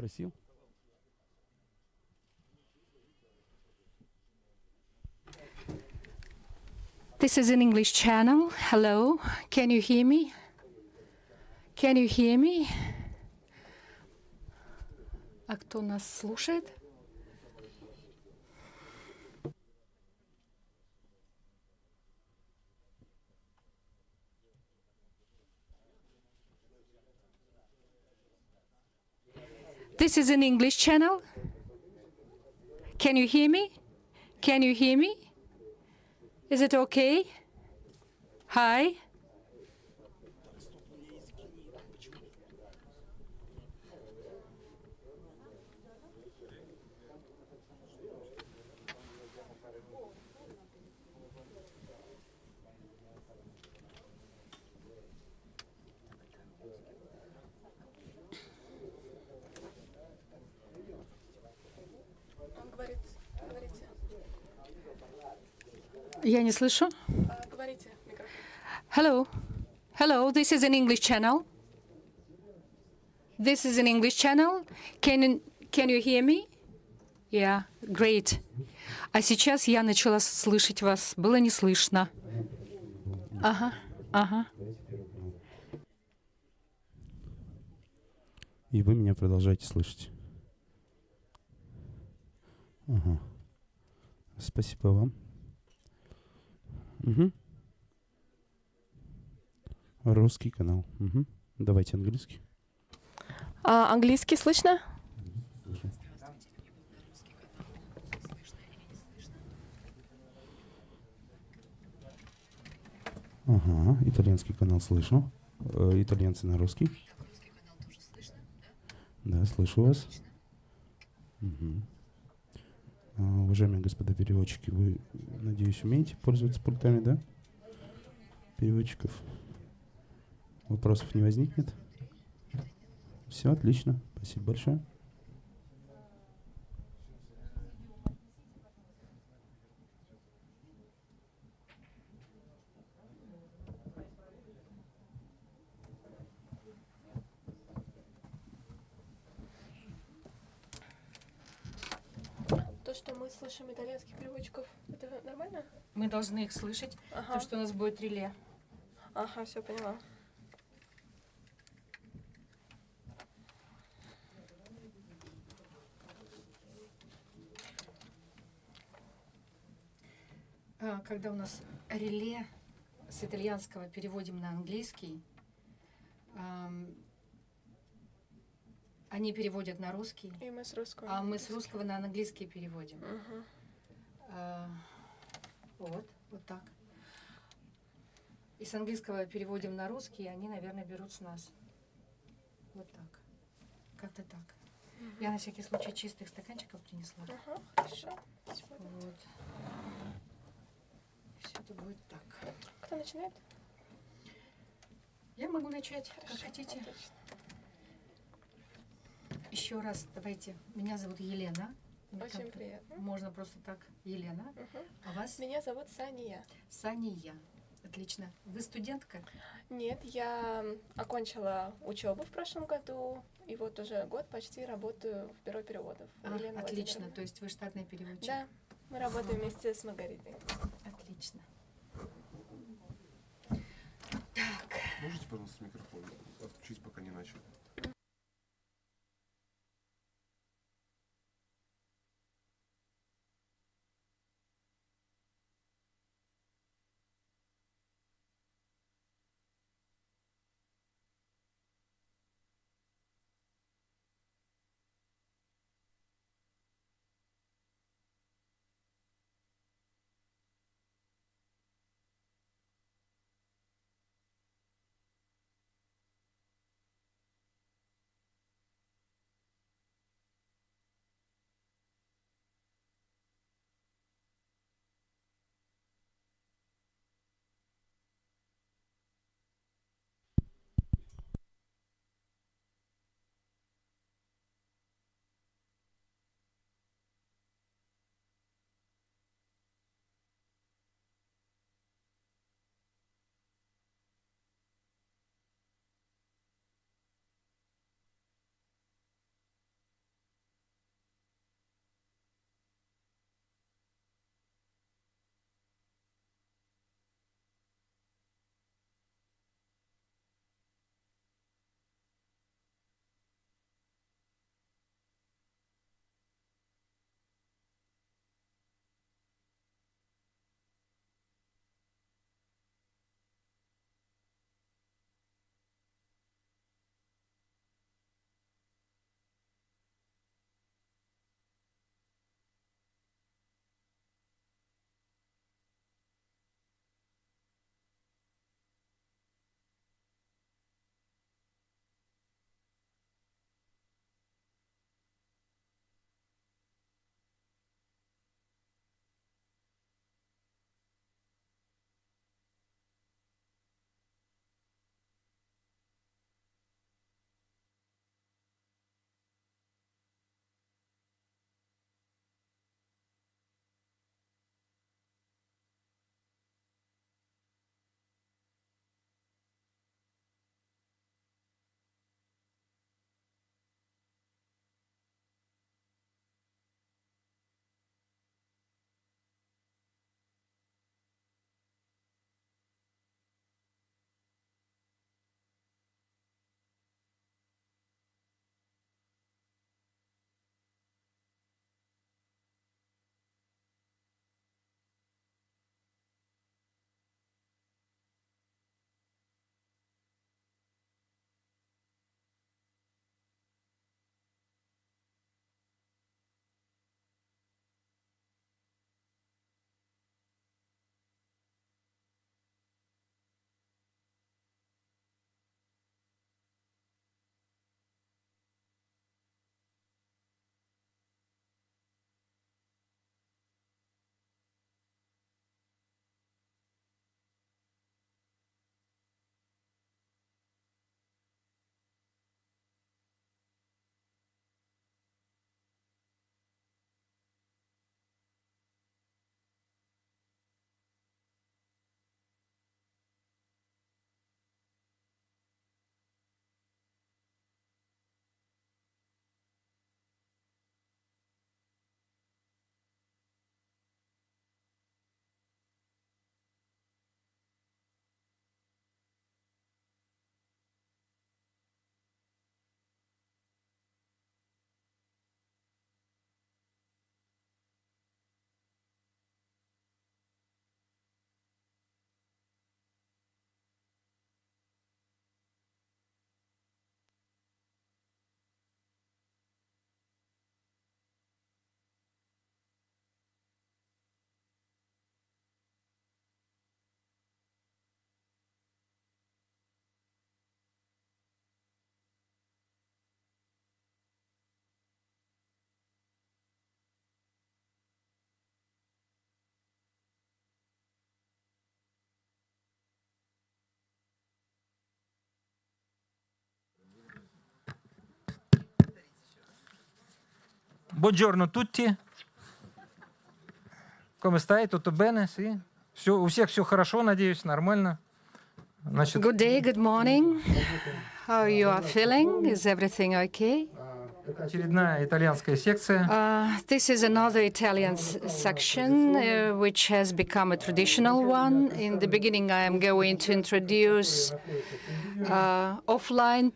спросил. This is an English channel. Hello, can you hear me? Can you hear me? А кто нас слушает? This is an English channel. Can you hear me? Can you hear me? Is it okay? Hi. Я не слышу. Говорите, микрофон. Hello. Hello, this is an English channel. This is an English channel. Can you hear me? Yeah, great. А сейчас я начала слышать вас. Было не слышно. Ага, ага. И вы меня продолжаете слышать. Ага. Спасибо вам. Угу. Русский канал. Угу. Давайте английский. Английский слышно? Ага, итальянский канал слышу. Итальянцы на русский. Да, слышу вас. Угу. Уважаемые господа переводчики, вы, надеюсь, умеете пользоваться пультами, да? Переводчиков. Вопросов не возникнет? Все, отлично. Спасибо большое. То, что мы слышим итальянских переводчиков, это нормально? Мы должны их слышать, потому что у нас будет реле. Ага, все поняла. Когда у нас реле с итальянского переводим на английский, они переводят на русский, И мы с русского. а мы с русского на английский переводим. Вот так. И с английского переводим на русский, и они, наверное, берут с нас. Вот так. Как-то так. Я на всякий случай чистых стаканчиков принесла. Ага, хорошо. Вот. Все это будет так. Кто начинает? Я могу начать, как Хорошо, хотите. отлично. Еще раз давайте. Меня зовут Елена. Очень приятно. Можно просто так, Елена. А вас? Меня зовут Сания. Сания. Отлично. Вы студентка? Нет, я окончила учебу в прошлом году, и вот уже год почти работаю в бюро переводов. Елена Отлично. Владимировна. То есть вы штатный переводчик? Да, мы работаем вместе с Маргаритой. Отлично. Так. Можете, пожалуйста, микрофон отключить, пока не начали? Buongiorno tutti. Come stai? Tutto bene? Sì? Все, у всех все хорошо, надеюсь, нормально. Значит, Good day, good morning. How you are feeling? Is everything okay? очередная итальянская секция. This is another Italian section, which has become a traditional one. In the beginning, I am going to introduce offline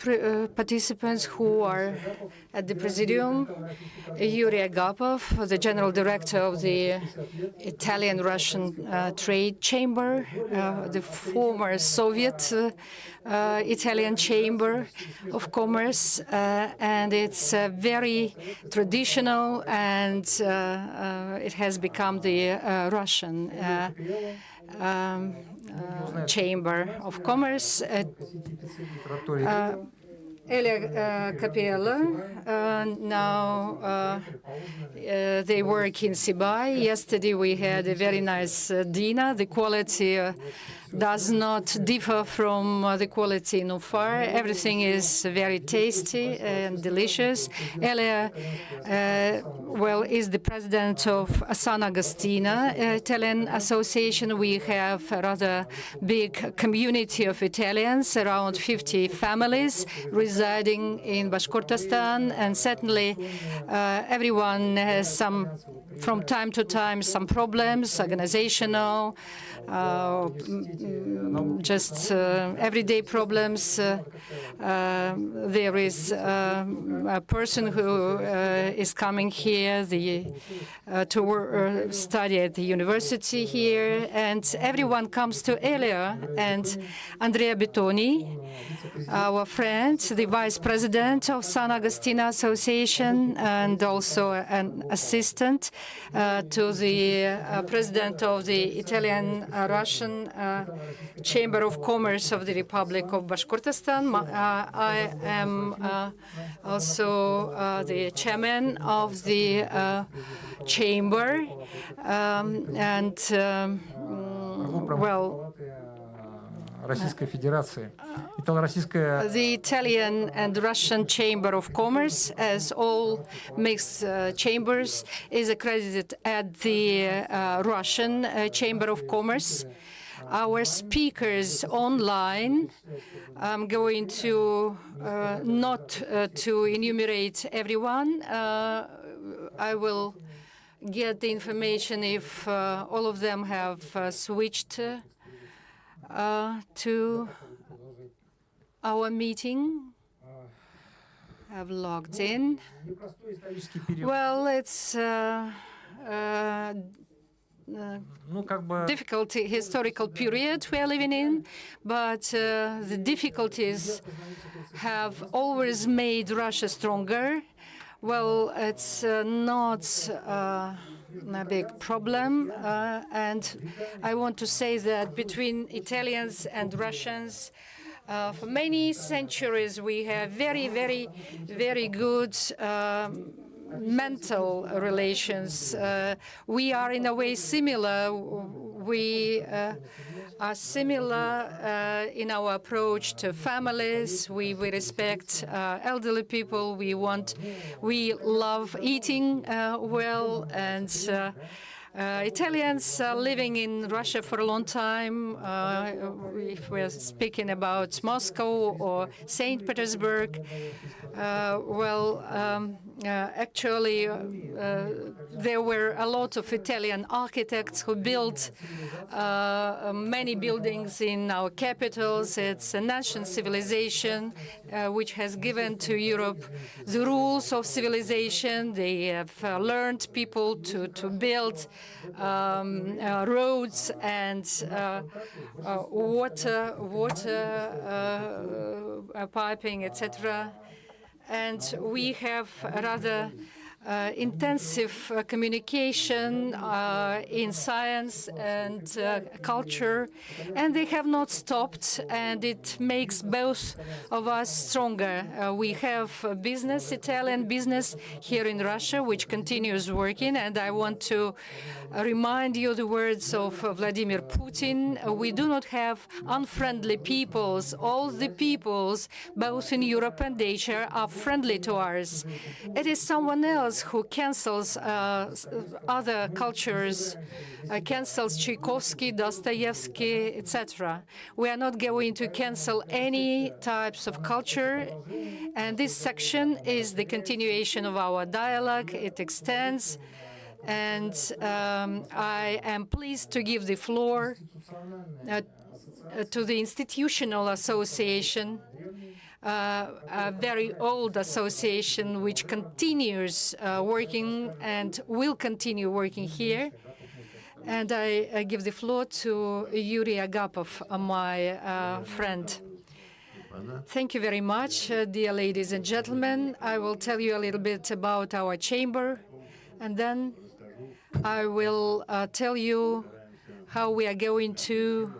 participants who are at the Presidium. Yuri Agapov, the General Director of the Italian-Russian Trade Chamber, the former Soviet Italian Chamber of Commerce, and it's very traditional, and it has become the Russian Chamber of Commerce. Elia Capella, now they work in Sibai. Yesterday we had a very nice dinner. The quality does not differ from the quality in Ufar. Everything is very tasty and delicious. Elia, well, is the president of San Agostina Italian Association. We have a rather big community of Italians, around 50 families residing in Bashkortostan, and certainly everyone has from time to time, some problems, organizational, just everyday problems. There is a person who is coming here to study at the university here, and everyone comes to Elia. And Andrea Bettoni, our friend, the vice president of San Agostina Association, and also an assistant to the president of the Italian-Russian Chamber of Commerce of the Republic of Bashkortostan. I am also the chairman of the chamber, and well, Российской Федерации. Итало-российская... The Italian and Russian Chamber of Commerce, as all mixed chambers, is accredited at the Russian Chamber of Commerce. Our speakers online, I'm going to not to enumerate everyone. I will get the information if all of them have switched to our meeting, have logged in. Well, it's difficult historical period we are living in, but the difficulties have always made Russia stronger. Well, it's not a big problem, and I want to say that between Italians and Russians, for many centuries we have very, very, very good mental relations. We are in a way similar. We are similar in our approach to families. We respect elderly people. We love eating well, and Italians are living in Russia for a long time. If we're speaking about Moscow or St. Petersburg, actually, there were a lot of Italian architects who built many buildings in our capitals. It's a national civilization which has given to Europe the rules of civilization. They have learned people to build roads and water piping, etc. And we have rather intensive communication in science and culture, and they have not stopped, and it makes both of us stronger. We have business, Italian business here in Russia, which continues working, and I want to remind you the words of Vladimir Putin. We do not have unfriendly peoples. All the peoples, both in Europe and Asia, are friendly to us. It is someone else those who cancels other cultures, cancels Tchaikovsky, Dostoevsky, etc. We are not going to cancel any types of culture, and this section is the continuation of our dialogue. It extends, and I am pleased to give the floor to the Institutional Association, a very old association which continues working and will continue working here. And I give the floor to Yuri Agapov, my friend. Thank you very much, dear ladies and gentlemen. I will tell you a little bit about our chamber, and then I will tell you how we are going to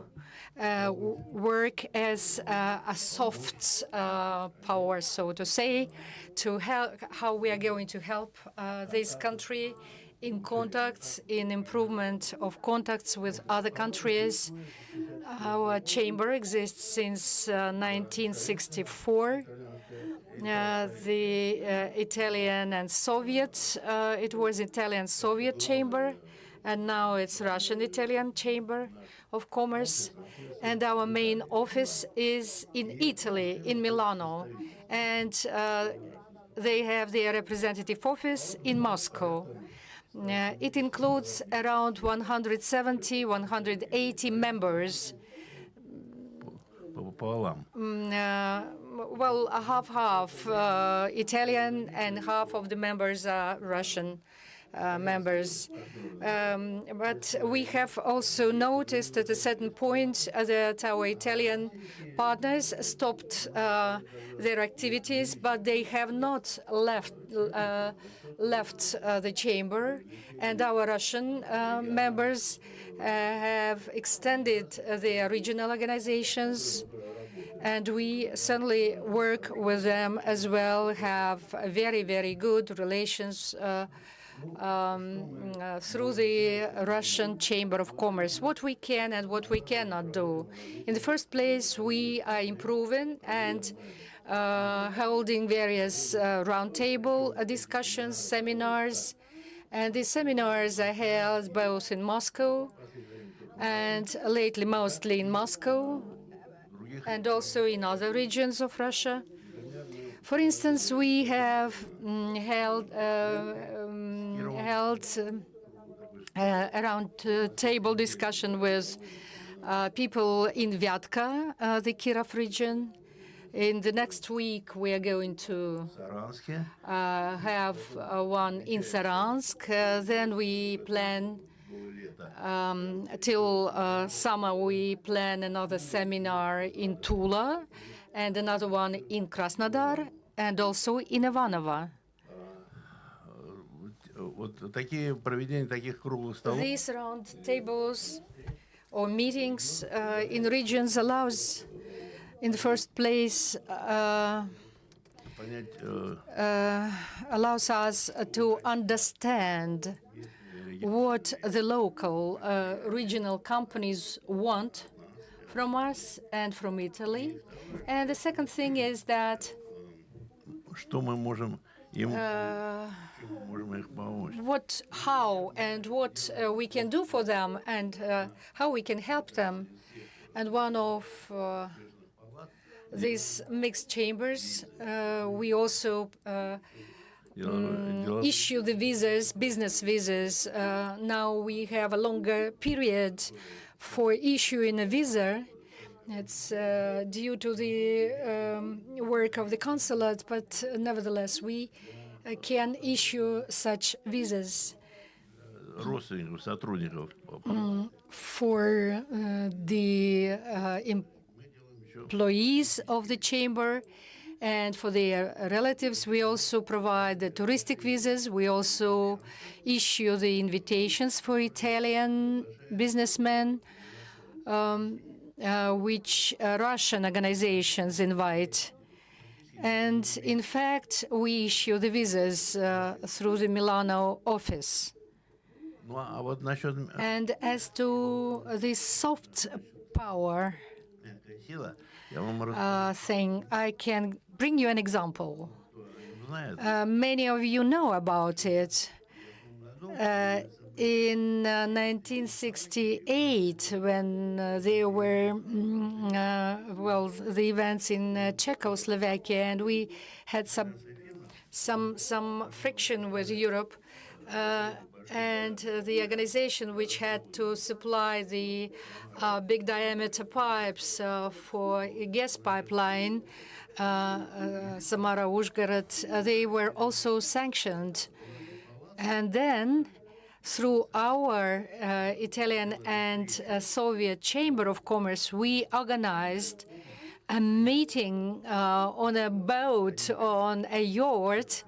work as a soft power, so to say, to help, how we are going to help this country in contacts, in improvement of contacts with other countries. Our chamber exists since 1964. The Italian and Soviet, it was Italian-Soviet chamber, and now it's Russian-Italian Chamber of Commerce. And our main office is in Italy, in Milano. And they have their representative office in Moscow. It includes around 170, 180 members. Well, half-half Italian, and half of the members are Russian members. But we have also noticed at a certain point that our Italian partners stopped their activities, but they have not left the chamber, and our Russian members have extended their regional organizations, and we certainly work with them as well, have very, very good relations through the Russian Chamber of Commerce, what we can and what we cannot do. In the first place, we are improving and holding various roundtable discussions, seminars, and these seminars are held both in Moscow and lately mostly in Moscow and also in other regions of Russia. For instance, we have held a round-table discussion with people in Vyatka, the Kirov region. In the next week, we are going to have one in Saransk. Then we plan, till summer, we plan another seminar in Tula, and another one in Krasnodar, and also in Ivanovo. These round tables or meetings in regions allows, in the first place, allows us to understand what the local regional companies want from us and from Italy. And the second thing is that how and what we can do for them, and how we can help them. And one of these mixed chambers, we also issue the visas, business visas. Now we have a longer period for issuing a visa. It's due to the work of the consulate, but nevertheless, we can issue such visas for the employees of the chamber and for their relatives. We also provide the touristic visas. We also issue the invitations for Italian businessmen, which Russian organizations invite. And in fact, we issue the visas through the Milano office. And as to the soft power thing, I can bring you an example. Many of you know about it. In 1968, when there were the events in Czechoslovakia, and we had some friction with Europe, and the organization which had to supply the big diameter pipes for a gas pipeline, Samara-Uzhgorod, they were also sanctioned. And then, through our Italian and Soviet Chamber of Commerce, we organized a meeting on a boat, on a yacht,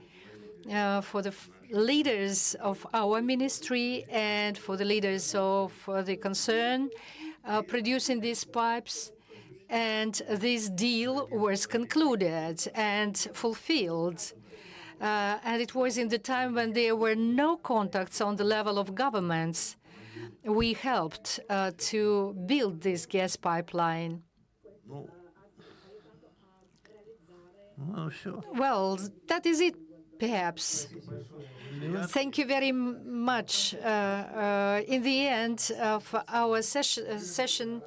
for the leaders of our ministry and for the leaders of the concern producing these pipes. And this deal was concluded and fulfilled. And it was in the time when there were no contacts on the level of governments. We helped to build this gas pipeline. Well, that is it, perhaps. Thank you very much. In the end of our session,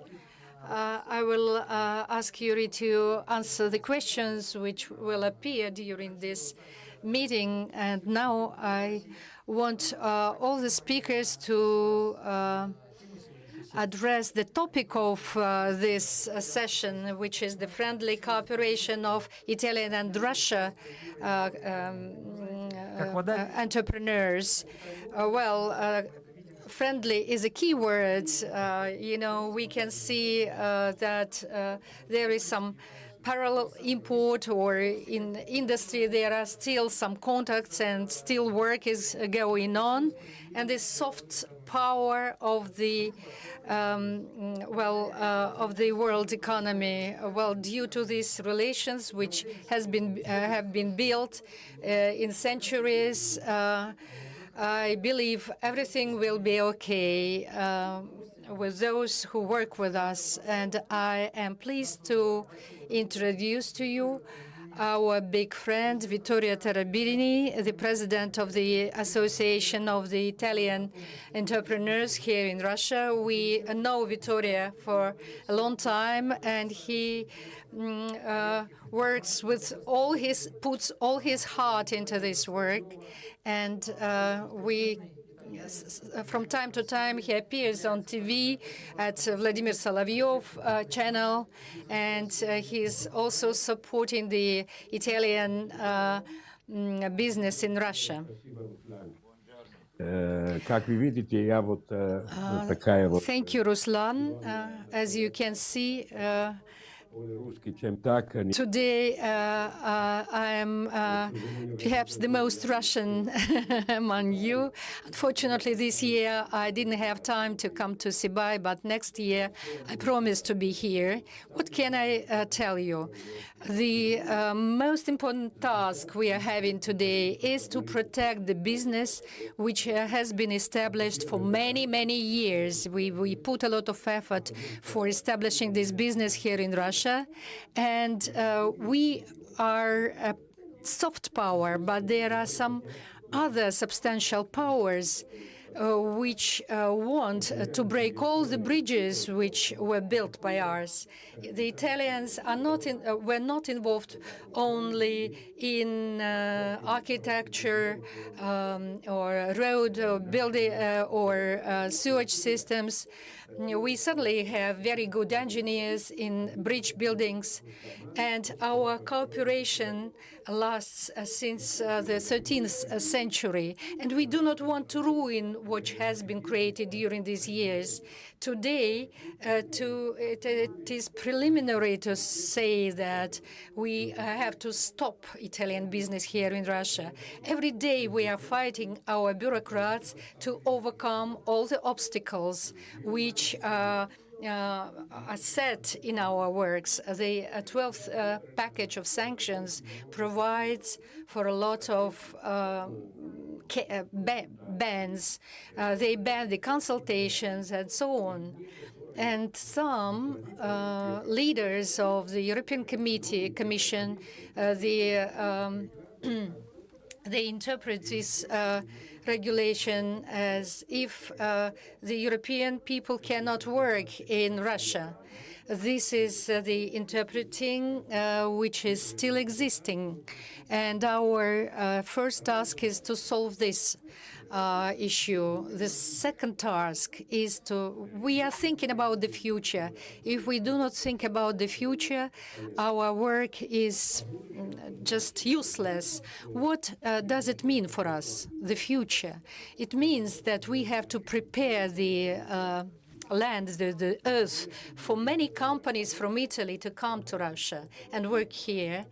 I will ask Yuri to answer the questions which will appear during this meeting. And now I want all the speakers to address the topic of this session, which is the friendly cooperation of Italian and Russia entrepreneurs. Friendly is a key word. We can see that there is some parallel import, or in industry there are still some contacts and still work is going on. And the soft power of the of the world economy, due to these relations which have been built in centuries, I believe everything will be okay with those who work with us. And I am pleased to introduce to you our big friend, Vittorio Tarabini, the president of the Association of the Italian Entrepreneurs here in Russia. We know Vittorio for a long time, and he works with puts all his heart into this work. And from time to time, he appears on TV at Vladimir Solovyov channel, and he's also supporting the Italian business in Russia. Как вы видите, я вот такая вот. Thank you, Ruslan. As you can see, today I am perhaps the most Russian among you. Unfortunately, this year I didn't have time to come to Sibay, but next year I promise to be here. What can I tell you? The most important task we are having today is to protect the business which has been established for many, many years. We put a lot of effort for establishing this business here in Russia, and we are a soft power, but there are some other substantial powers which want to break all the bridges which were built by ours. The Italians are were not involved only in architecture or road or building or sewage systems. We certainly have very good engineers in bridge buildings, and our cooperation lasts since the 13th century, and we do not want to ruin what has been created during these years. Today, it is preliminary to say that we have to stop Italian business here in Russia. Every day we are fighting our bureaucrats to overcome all the obstacles which are set in our works. The 12th package of sanctions provides for a lot of bans. They ban the consultations and so on. And some leaders of the European Commission, the they interpret this regulation as if the European people cannot work in Russia. This is the interpreting which is still existing. And our first task is to solve this issue. The second task is we are thinking about the future. If we do not think about the future, our work is just useless. What does it mean for us, the future? It means that we have to prepare the land, the earth, for many companies from Italy to come to Russia and work here.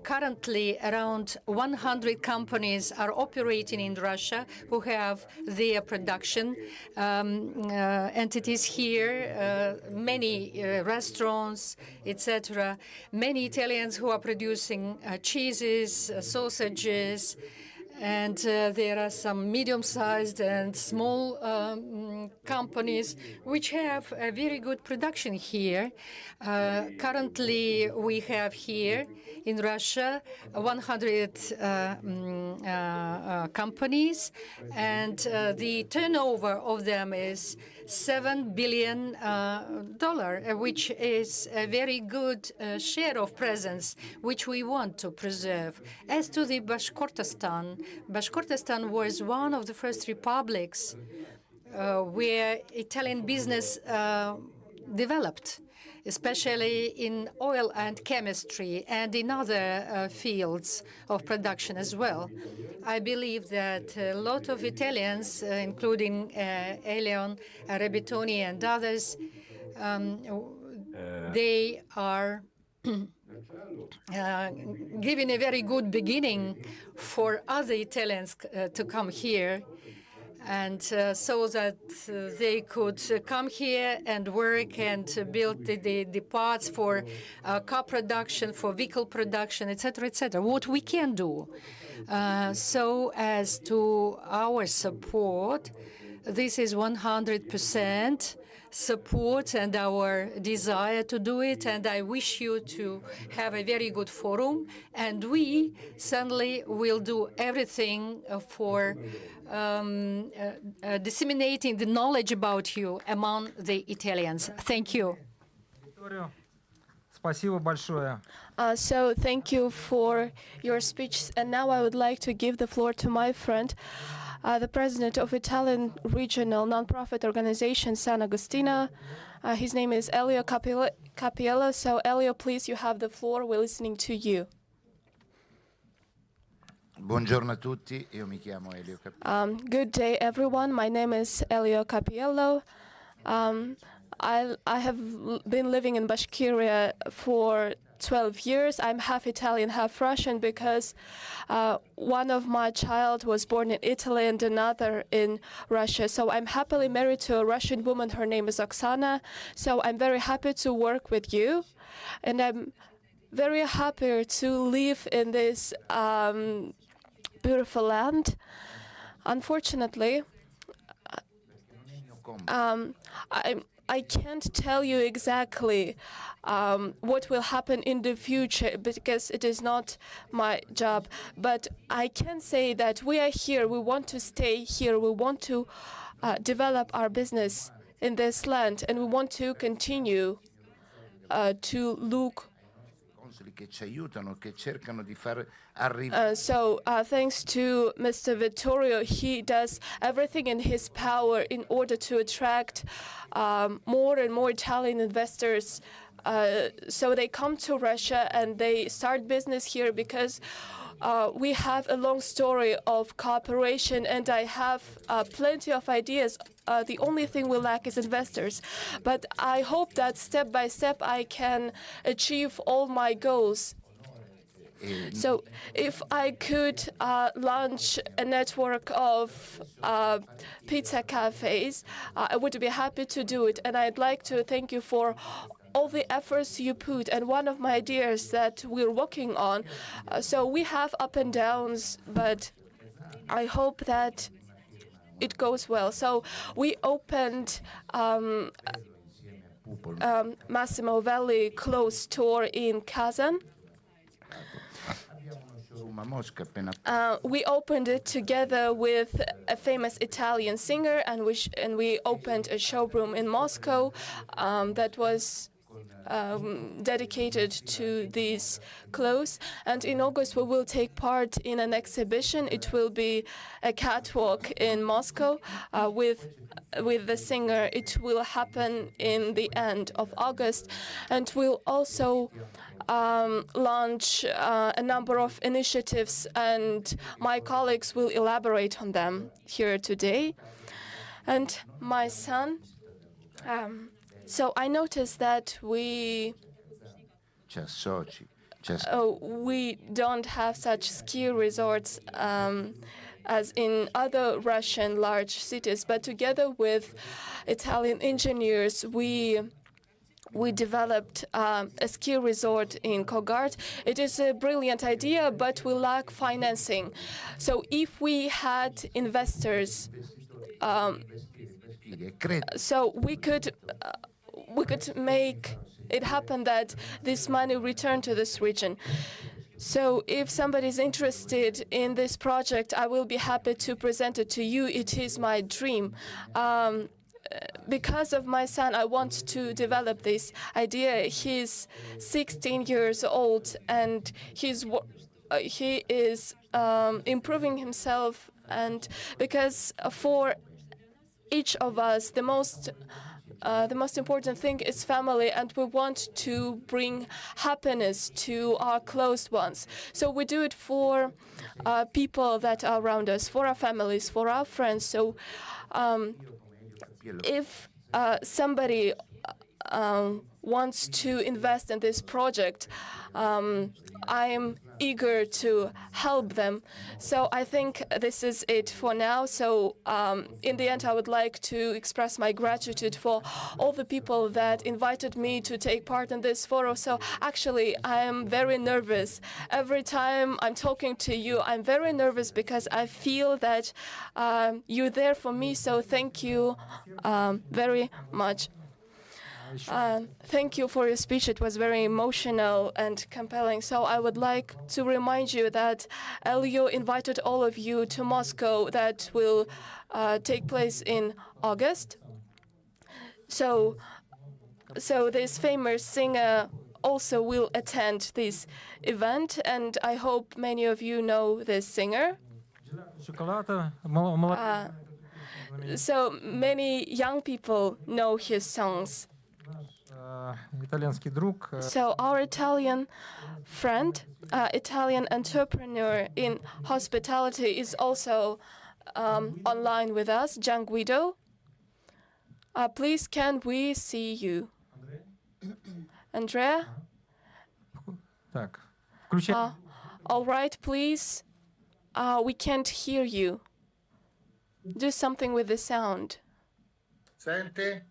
Currently, around 100 companies are operating in Russia who have their production entities here, many restaurants, etc. Many Italians who are producing cheeses, sausages, and there are some medium-sized and small companies which have a very good production here. Currently, we have here in Russia 100 companies, and the turnover of them is $7 billion, which is a very good share of presence, which we want to preserve. As to the Bashkortostan was one of the first republics where Italian business developed, especially in oil and chemistry and in other fields of production as well. I believe that a lot of Italians, including Elion, Rebitoni, and others, they are giving a very good beginning for other Italians to come here, and so that they could come here and work and build the parts for car production, for vehicle production, etc., etc. What we can do. So as to our support, this is 100% support and our desire to do it, and I wish you to have a very good forum, and we certainly will do everything for disseminating the knowledge about you among the Italians. Thank you. Спасибо большое. So thank you for your speech, and now I would like to give the floor to my friend, the president of Italian regional nonprofit organization San Agostino. His name is Elio Capiello. So Elio, please, you have the floor. We're listening to you. Buongiorno a tutti, io mi chiamo Elio Capiello. Good day, everyone. My name is Elio Capiello. I have been living in Bashkiria for 12 years. I'm half Italian, half Russian, because one of my child was born in Italy and another in Russia. So I'm happily married to a Russian woman. Her name is Oksana. So I'm very happy to work with you, and I'm very happy to live in this beautiful land. Unfortunately, I can't tell you exactly what will happen in the future because it is not my job. But I can say that we are here. We want to stay here. We want to develop our business in this land, and we want to continue to look. So thanks to Mr. Vittorio, he does everything in his power in order to attract more and more Italian investors. So they come to Russia and they start business here because we have a long story of cooperation, and I have plenty of ideas. The only thing we lack is investors. But I hope that step by step I can achieve all my goals. So if I could launch a network of pizza cafes, I would be happy to do it. And I'd like to thank you for all the efforts you put. And one of my ideas that we're working on, so we have up and downs, but I hope that it goes well. So we opened Massimo Valley clothes store in Kazan. We opened it together with a famous Italian singer, and we opened a showroom in Moscow that was dedicated to these clothes. And in August, we will take part in an exhibition. It will be a catwalk in Moscow with the singer. It will happen in the end of August, and we'll also launch a number of initiatives, and my colleagues will elaborate on them here today. And my son, so I noticed that we don't have such ski resorts as in other Russian large cities, but together with Italian engineers, we developed a ski resort in Kogart. It is a brilliant idea, but we lack financing. So if we had investors, so we could make it happen that this money returned to this region. So if somebody is interested in this project, I will be happy to present it to you. It is my dream. Because of my son, I want to develop this idea. He's 16 years old, and he is improving himself. And because for each of us, the most important thing is family, and we want to bring happiness to our close ones. So we do it for people that are around us, for our families, for our friends. So if somebody wants to invest in this project, I am eager to help them. So I think this is it for now. So in the end, I would like to express my gratitude for all the people that invited me to take part in this forum. So actually, I am very nervous. Every time I'm talking to you, I'm very nervous because I feel that you're there for me. So thank you very much. Thank you for your speech. It was very emotional and compelling. So I would like to remind you that Elio invited all of you to Moscow that will take place in August. So this famous singer also will attend this event, and I hope many of you know this singer. So many young people know his songs. So our Italian friend, Italian entrepreneur in hospitality is also online with us, Gian Guido. Please, can we see you? Andrea? All right, please. We can't hear you. Do something with the sound. Sente?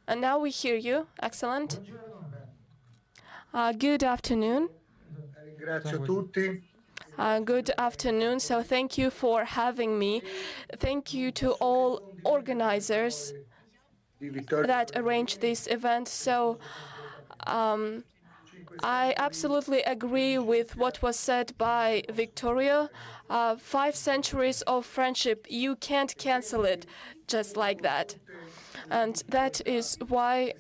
And now we hear you. Excellent. Good afternoon. Ringrazio tutti. Good afternoon. So thank you for having me. Thank you to all organizers that arranged this event. So I absolutely agree with what was said by Victoria. 5 centuries of friendship, you can't cancel it just like that. And that is why,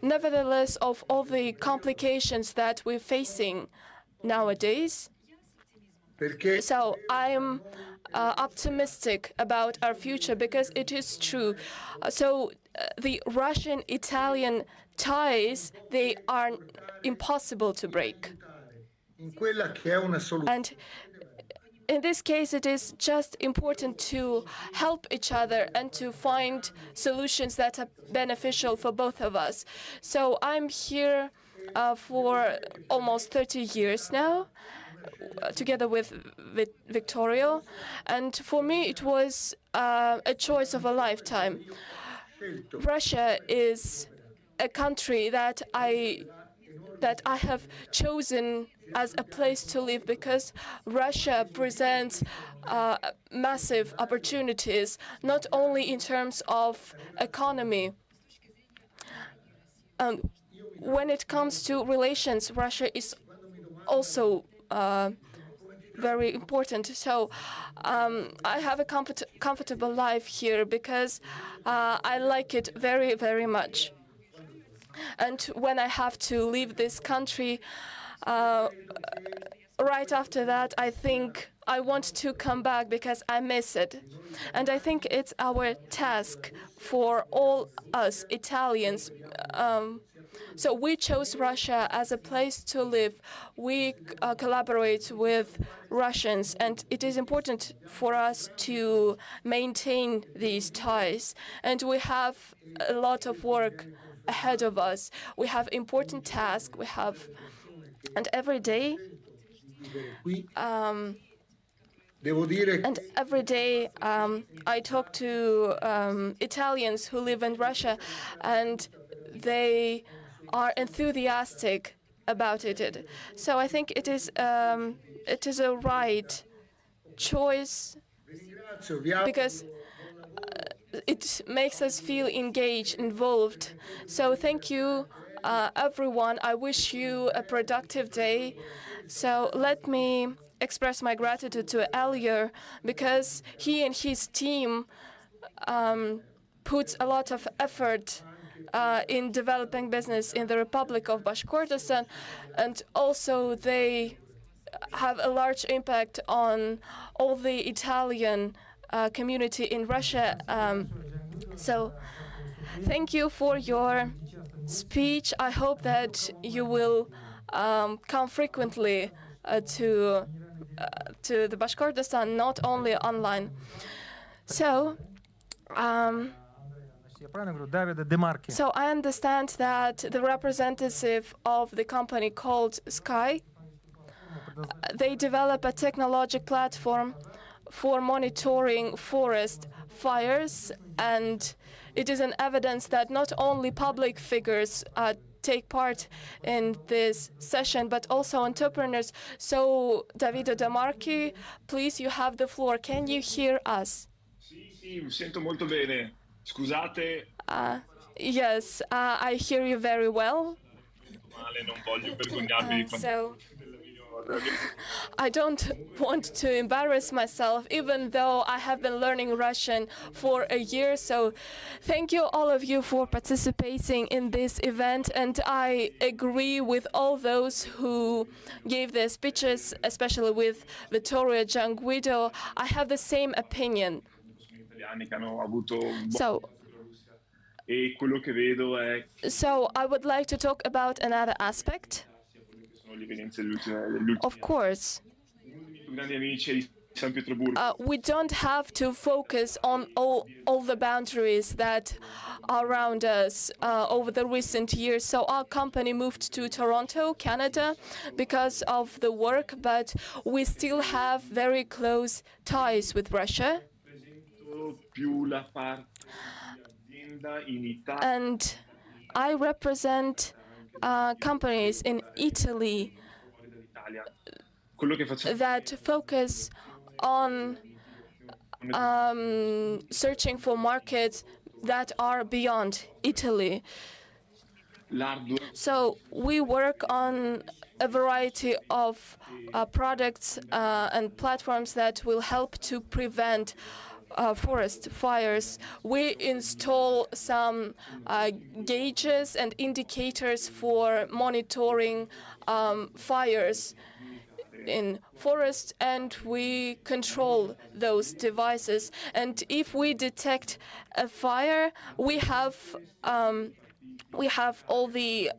nevertheless, of all the complications that we're facing nowadays, so I'm optimistic about our future because it is true. So the Russian-Italian ties, they are impossible to break. And in this case, it is just important to help each other and to find solutions that are beneficial for both of us. So I'm here for almost 30 years now, together with Victoria. And for me, it was a choice of a lifetime. Russia is a country that I have chosen as a place to live because Russia presents massive opportunities, not only in terms of economy. When it comes to relations, Russia is also very important. So I have a comfortable life here because I like it very, very much. And when I have to leave this country, right after that, I think I want to come back because I miss it. And I think it's our task for all us Italians. So we chose Russia as a place to live. We collaborate with Russians, and it is important for us to maintain these ties. And we have a lot of work ahead of us. We have important tasks. And every day, I talk to Italians who live in Russia, and they are enthusiastic about it. So I think it is a right choice because it makes us feel engaged, involved. So thank you, everyone. I wish you a productive day. So let me express my gratitude to Elyer because he and his team put a lot of effort in developing business in the Republic of Bashkortostan, and also they have a large impact on all the Italian community in Russia. So thank you for your speech. I hope that you will come frequently to the Bashkortostan, not only online. So I understand that the representative of the company called Sky, they develop a technological platform for monitoring forest fires, and it is an evidence that not only public figures take part in this session, but also entrepreneurs. So, Davide De Marchi, please, you have the floor. Can you hear us? Sì, sento molto bene. Scusate. Yes, I hear you very well. Non voglio vergognarmi di I don't want to embarrass myself, even though I have been learning Russian for a year. So thank you, all of you, for participating in this event. And I agree with all those who gave their speeches, especially with Vittorio Gianguido. I have the same opinion. So I would like to talk about another aspect. Of course, we don't have to focus on all the boundaries that are around us over the recent years. So our company moved to Toronto, Canada, because of the work, but we still have very close ties with Russia. And I represent companies in Italy that focus on searching for markets that are beyond Italy. So we work on a variety of products and platforms that will help to prevent forest fires. We install some gauges and indicators for monitoring fires in forests, and we control those devices. And if we detect a fire, we have all the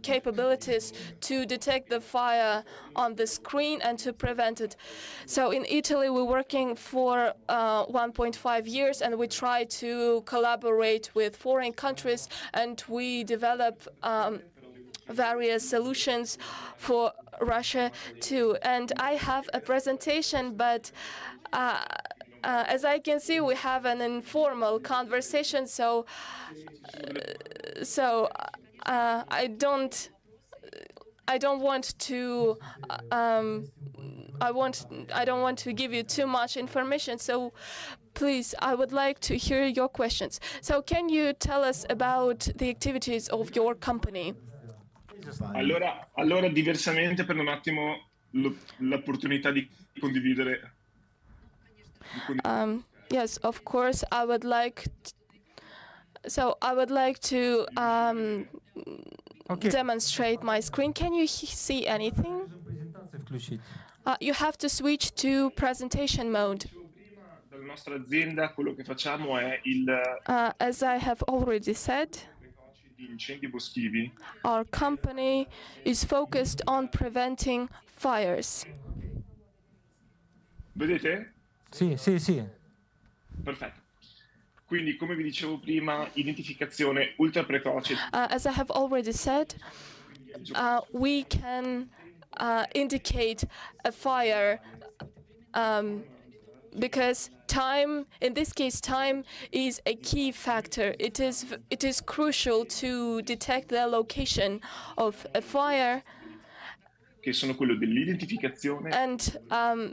capabilities to detect the fire on the screen and to prevent it. So in Italy, we're working for 1.5 years, and we try to collaborate with foreign countries, and we develop various solutions for Russia too. And I have a presentation, but as I can see, we have an informal conversation. So I don't want to give you too much information. So please, I would like to hear your questions. So can you tell us about the activities of your company? Allora, diversamente prendo un attimo l'opportunità di condividere. Yes, of course, I would like to Окей. demonstrate my screen. Can you see anything? Презентацию включить. You have to switch to presentation mode. Dalla nostra azienda quello che facciamo è il As I have already said, di incendi boschivi. our company is focused on preventing fires. Vedete? Sì, sì, sì. Perfetto. Quindi, come vi dicevo prima, identificazione ultra precoce. As I have already said, we can indicate a fire because time, in this case, time is a key factor. It is crucial to detect the location of a fire, Che sono quello dell'identificazione, and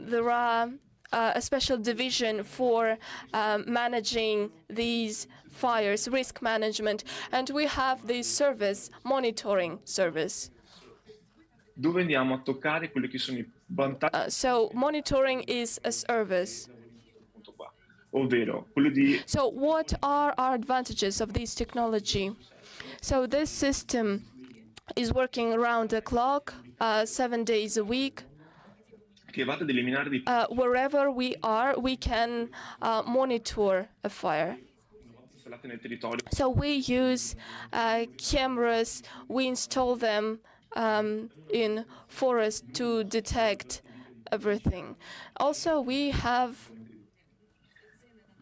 there are a special division for managing these fires, risk management, and we have the service, monitoring service. dove andiamo a toccare quelli che sono i vantaggi, So monitoring is a service. appunto qua, ovvero quello di So what are our advantages of this technology? So this system is working around the clock, 7 days a week. che vada ad eliminare dei Wherever we are, we can monitor a fire. installati nel territorio. So we use cameras, we install them in forest to detect everything. Also, we have,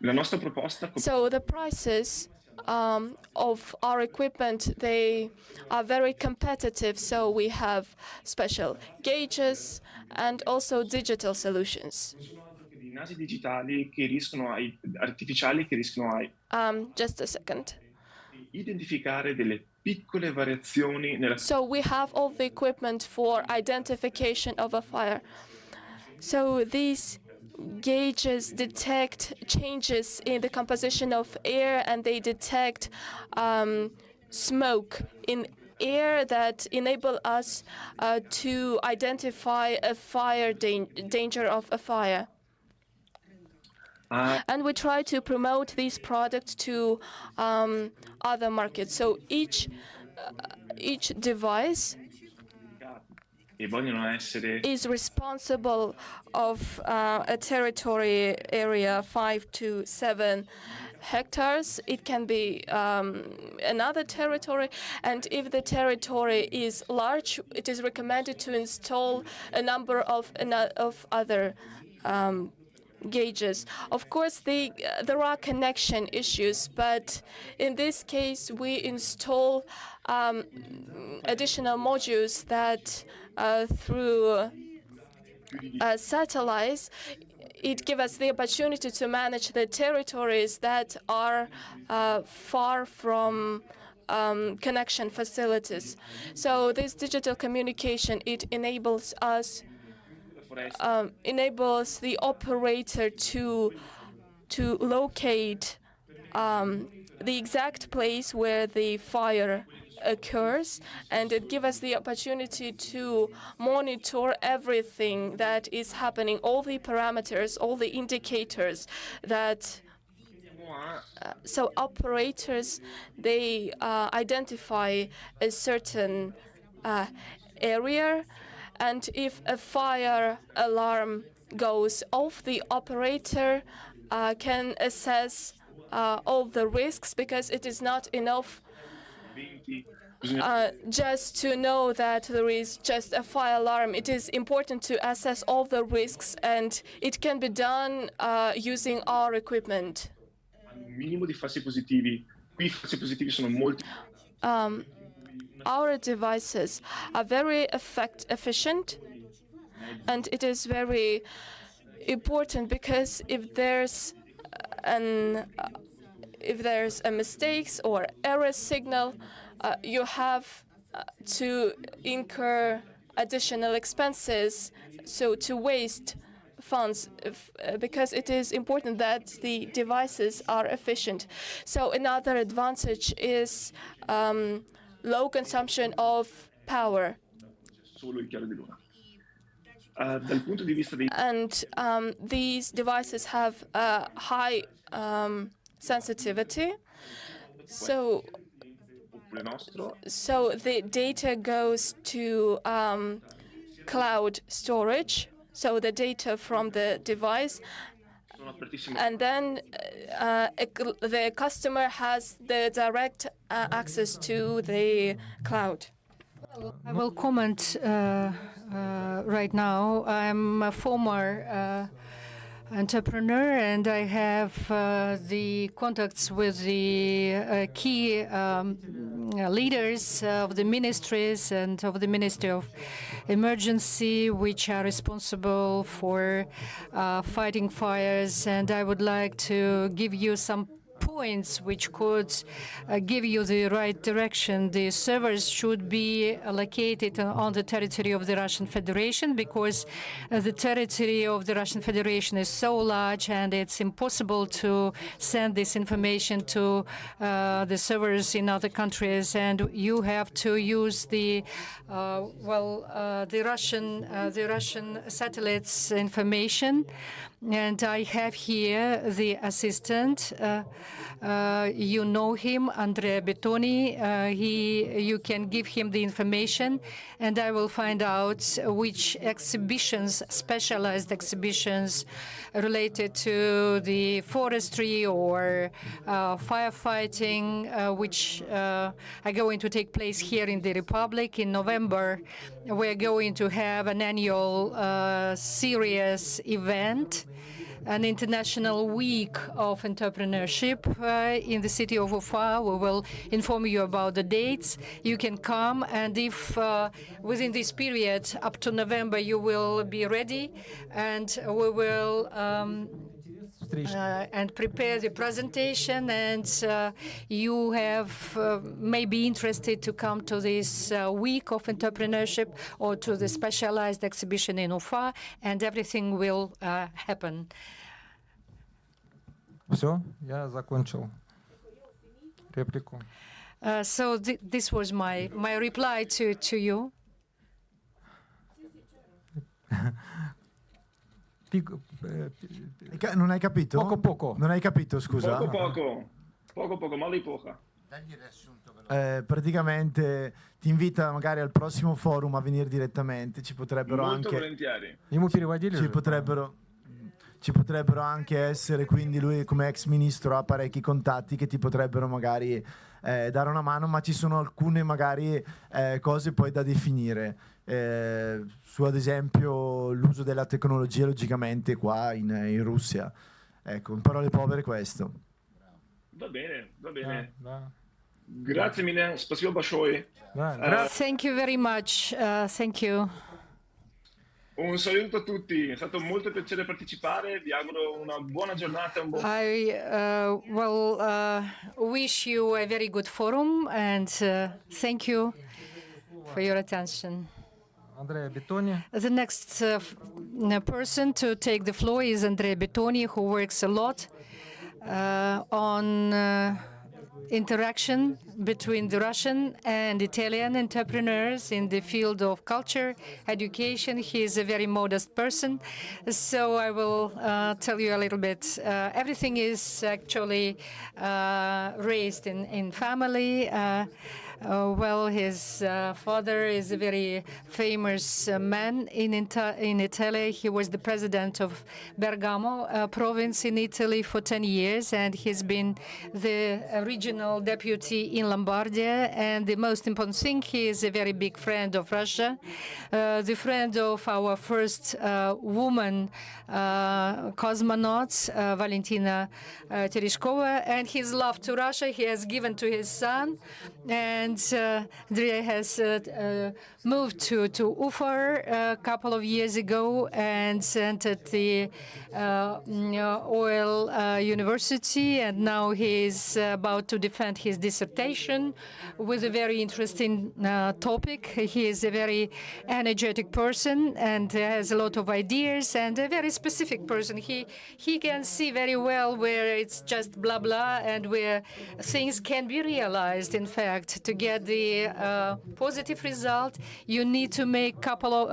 La nostra proposta so the prices of our equipment, they are very competitive. So we have special gauges and also digital solutions. di nasi digitali che riescono artificiali che riescono a Just a second. identificare delle piccole variazioni nella So we have all the equipment for identification of a fire. So these gauges detect changes in the composition of air, and they detect smoke in air that enable us to identify a fire danger of a fire. And we try to promote these products to other markets. So each device e vogliono essere is responsible of a territory area 5 to 7 hectares. It can be another territory, and if the territory is large, it is recommended to install a number of other gauges. Of course, there are connection issues, but in this case, we install additional modules that through satellites, it gives us the opportunity to manage the territories that are far from connection facilities. So this digital communication, it enables us, enables the operator to locate the exact place where the fire occurs, and it gives us the opportunity to monitor everything that is happening, all the parameters, all the indicators that so operators, they identify a certain area, and if a fire alarm goes off, the operator can assess all the risks, because it is not enough just to know that there is just a fire alarm. It is important to assess all the risks, and it can be done using our equipment. un minimo di falsi positivi. Qui i falsi positivi sono molti. Our devices are very efficient, and it is very important, because if there's a mistake or error signal, you have to incur additional expenses, so to waste funds, because it is important that the devices are efficient. So another advantage is low consumption of power. Solo il chiaro di luna. Dal punto di vista dei And these devices have a high sensitivity. So the data goes to cloud storage, so the data from the device, and then the customer has the direct access to the cloud. I will comment right now. I'm a former entrepreneur, and I have the contacts with the key leaders of the ministries and of the Ministry of Emergency, which are responsible for fighting fires. And I would like to give you some points which could give you the right direction. The servers should be located on the territory of the Russian Federation, because the territory of the Russian Federation is so large and it's impossible to send this information to the servers in other countries, and you have to use the the Russian satellites information. And I have here the assistant. You know him, Andrea Bettoni. You can give him the information, and I will find out which exhibitions, specialized exhibitions related to the forestry or firefighting, which are going to take place here in the Republic. In November, we're going to have an annual serious event, an international week of entrepreneurship in the city of Ufa. We will inform you about the dates. You can come, and if within this period up to November you will be ready, and we will and prepare the presentation, and you have may be interested to come to this week of entrepreneurship or to the specialized exhibition in Ufa, and everything will happen. Все, я закончил реплику. So this was my reply to you. Non hai capito? Poco. Non hai capito, scusa? Poco, male poca. Praticamente ti invita magari al prossimo forum a venire direttamente. Ci potrebbero Molto anche volentieri. ci potrebbero anche essere, quindi lui come ex ministro ha parecchi contatti che ti potrebbero magari dare una mano, ma ci sono alcune magari cose poi da definire, su ad esempio l'uso della tecnologia logicamente qua in Russia. Ecco, in parole povere questo. Va bene. Grazie mille, spasibo большое. Thank you very much. Thank you. Un saluto a tutti, è stato molto piacere partecipare, vi auguro una buona giornata. I wish you a very good forum, and thank you for your attention. Andrea Bettoni. The next person to take the floor is Andrea Bettoni, who works a lot on interaction between the Russian and Italian entrepreneurs in the field of culture, education. He is a very modest person, so I will tell you a little bit. Everything is actually raised in family. His father is a very famous man in Italy. He was the president of Bergamo province in Italy for 10 years, and he's been the regional deputy in Lombardia. And the most important thing, he is a very big friend of Russia, the friend of our first woman cosmonaut, Valentina Tereshkova, and his love to Russia he has given to his son. And Andrea has moved to Ufa a couple of years ago and entered the oil university, and now he is about to defend his dissertation with a very interesting topic. He is a very energetic person and has a lot of ideas, and a very specific person. He can see very well where it's just blah blah and where things can be realized, in fact, together get the positive result, you need to make couple of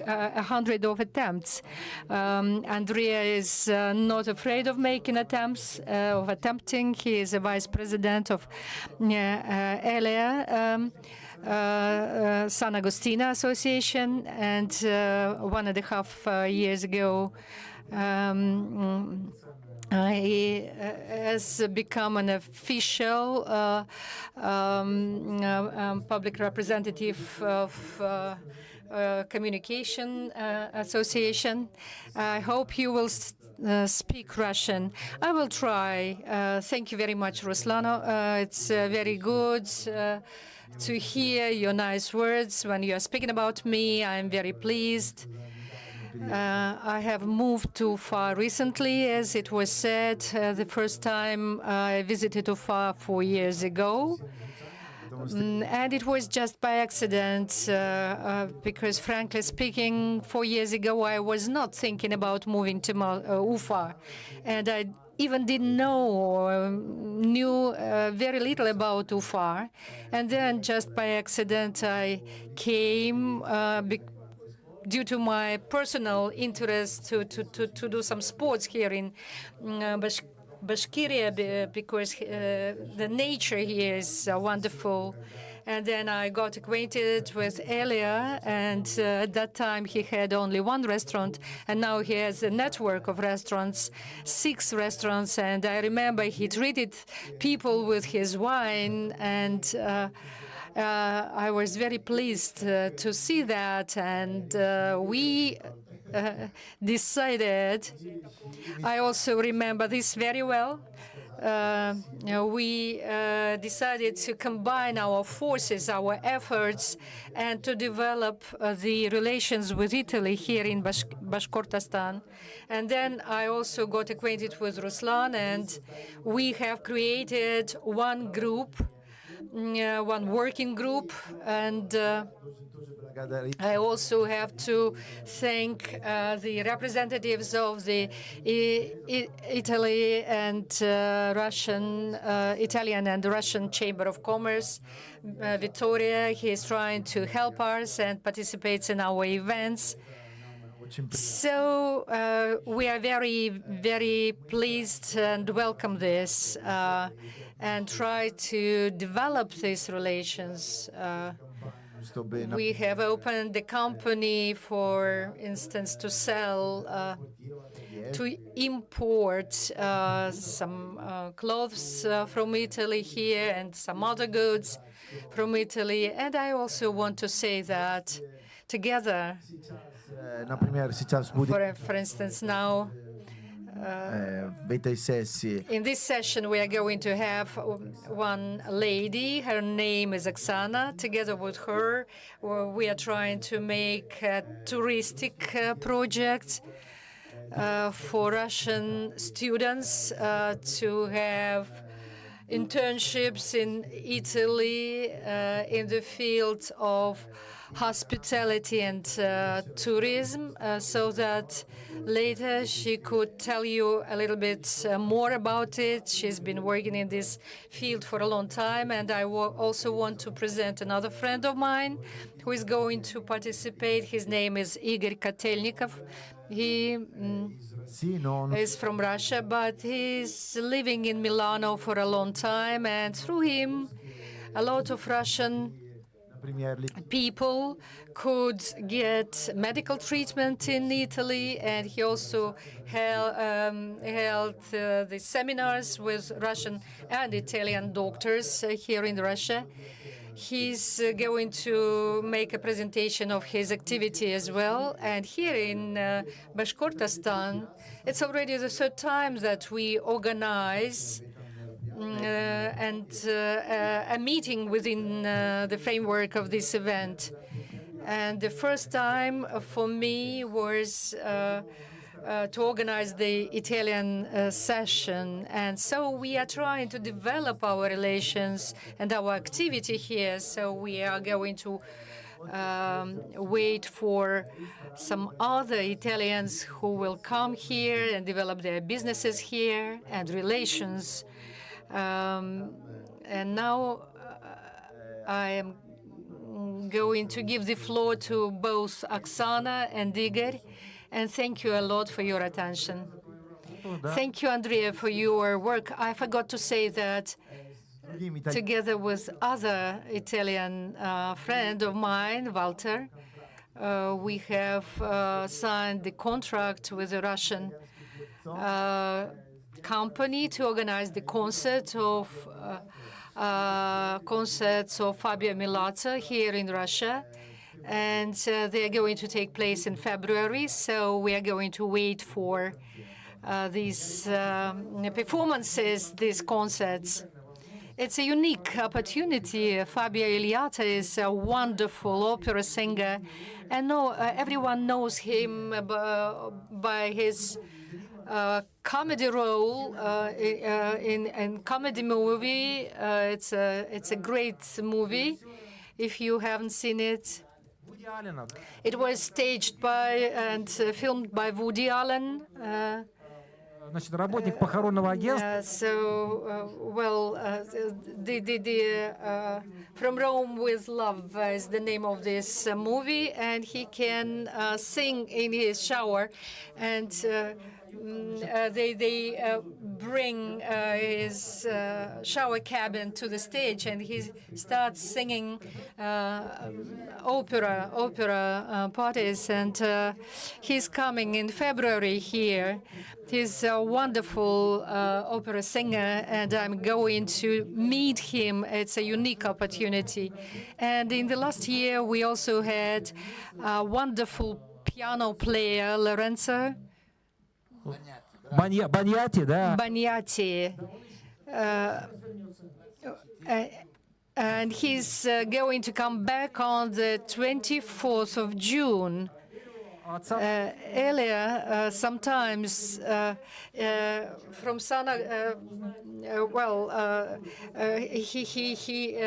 100 of attempts. Andrea is not afraid of making attempts, of attempting. He is a vice president of ELEA, San Agostino Association, and 1.5 years ago, he has become an official public representative of Communication Association. I hope you will speak Russian. I will try. Thank you very much, Ruslano. It's very good to hear your nice words when you are speaking about me. I'm very pleased. I have moved to Ufa recently, as it was said. The first time I visited Ufa 4 years ago. And it was just by accident, because frankly speaking, 4 years ago, I was not thinking about moving to Ufa. And I even didn't know or knew very little about Ufa. And then just by accident, I came due to my personal interest to do some sports here in Bashkiria, because the nature here is wonderful. And then I got acquainted with Elia, and at that time he had only one restaurant, and now he has a network of restaurants, 6 restaurants. And I remember he treated people with his wine, and I was very pleased to see that, and we decided, I also remember this very well, we decided to combine our forces, our efforts, and to develop the relations with Italy here in Bashkortostan. And then I also got acquainted with Ruslan, and we have created one group, one working group, and I also have to thank the representatives of the Italy and Italian and Russian Chamber of Commerce. Vittoria, he is trying to help us and participates in our events. So we are very, very pleased and welcome this and try to develop these relations. We have opened the company, for instance, to sell, to import some clothes from Italy here and some other goods from Italy. And I also want to say that together, for instance, now, in this session, we are going to have one lady. Her name is Oksana. Together with her, we are trying to make a touristic project for Russian students to have internships in Italy in the field of hospitality and tourism, so that later she could tell you a little bit more about it. She's been working in this field for a long time, and I also want to present another friend of mine who is going to participate. His name is Igor Kotelnikov. He is from Russia, but he's living in Milano for a long time, and through him, a lot of Russian people could get medical treatment in Italy, and he also held the seminars with Russian and Italian doctors here in Russia. He's going to make a presentation of his activity as well. And here in Bashkortostan, it's already the 3rd time that we organize a meeting within the framework of this event. And the first time for me was to organize the Italian session. And so we are trying to develop our relations and our activity here. So we are going to wait for some other Italians who will come here and develop their businesses here and relations. And now I am going to give the floor to both Oksana and Igor, and thank you a lot for your attention. Thank you, Andrea, for your work. I forgot to say that together with other Italian friend of mine, Walter, we have signed the contract with a Russian company to organize the concerts of Fabio Milazzo here in Russia. And they are going to take place in February, so we are going to wait for these performances, these concerts. It's a unique opportunity. Fabio Milazzo is a wonderful opera singer, and everyone knows him by his comedy role in comedy movie. It's a great movie. If you haven't seen it, it was staged by and filmed by Woody Allen. Значит, работник похоронного агентства. From Rome with Love is the name of this movie, and he can sing in his shower, and they bring his shower cabin to the stage, and he starts singing opera parties, and he's coming in February here. He's a wonderful opera singer, and I'm going to meet him. It's a unique opportunity. And in the last year, we also had a wonderful piano player, Lorenzo Баньяти, да. Bagnati. And he's going to come back on the 24th of June. Earlier, sometimes from Sana, he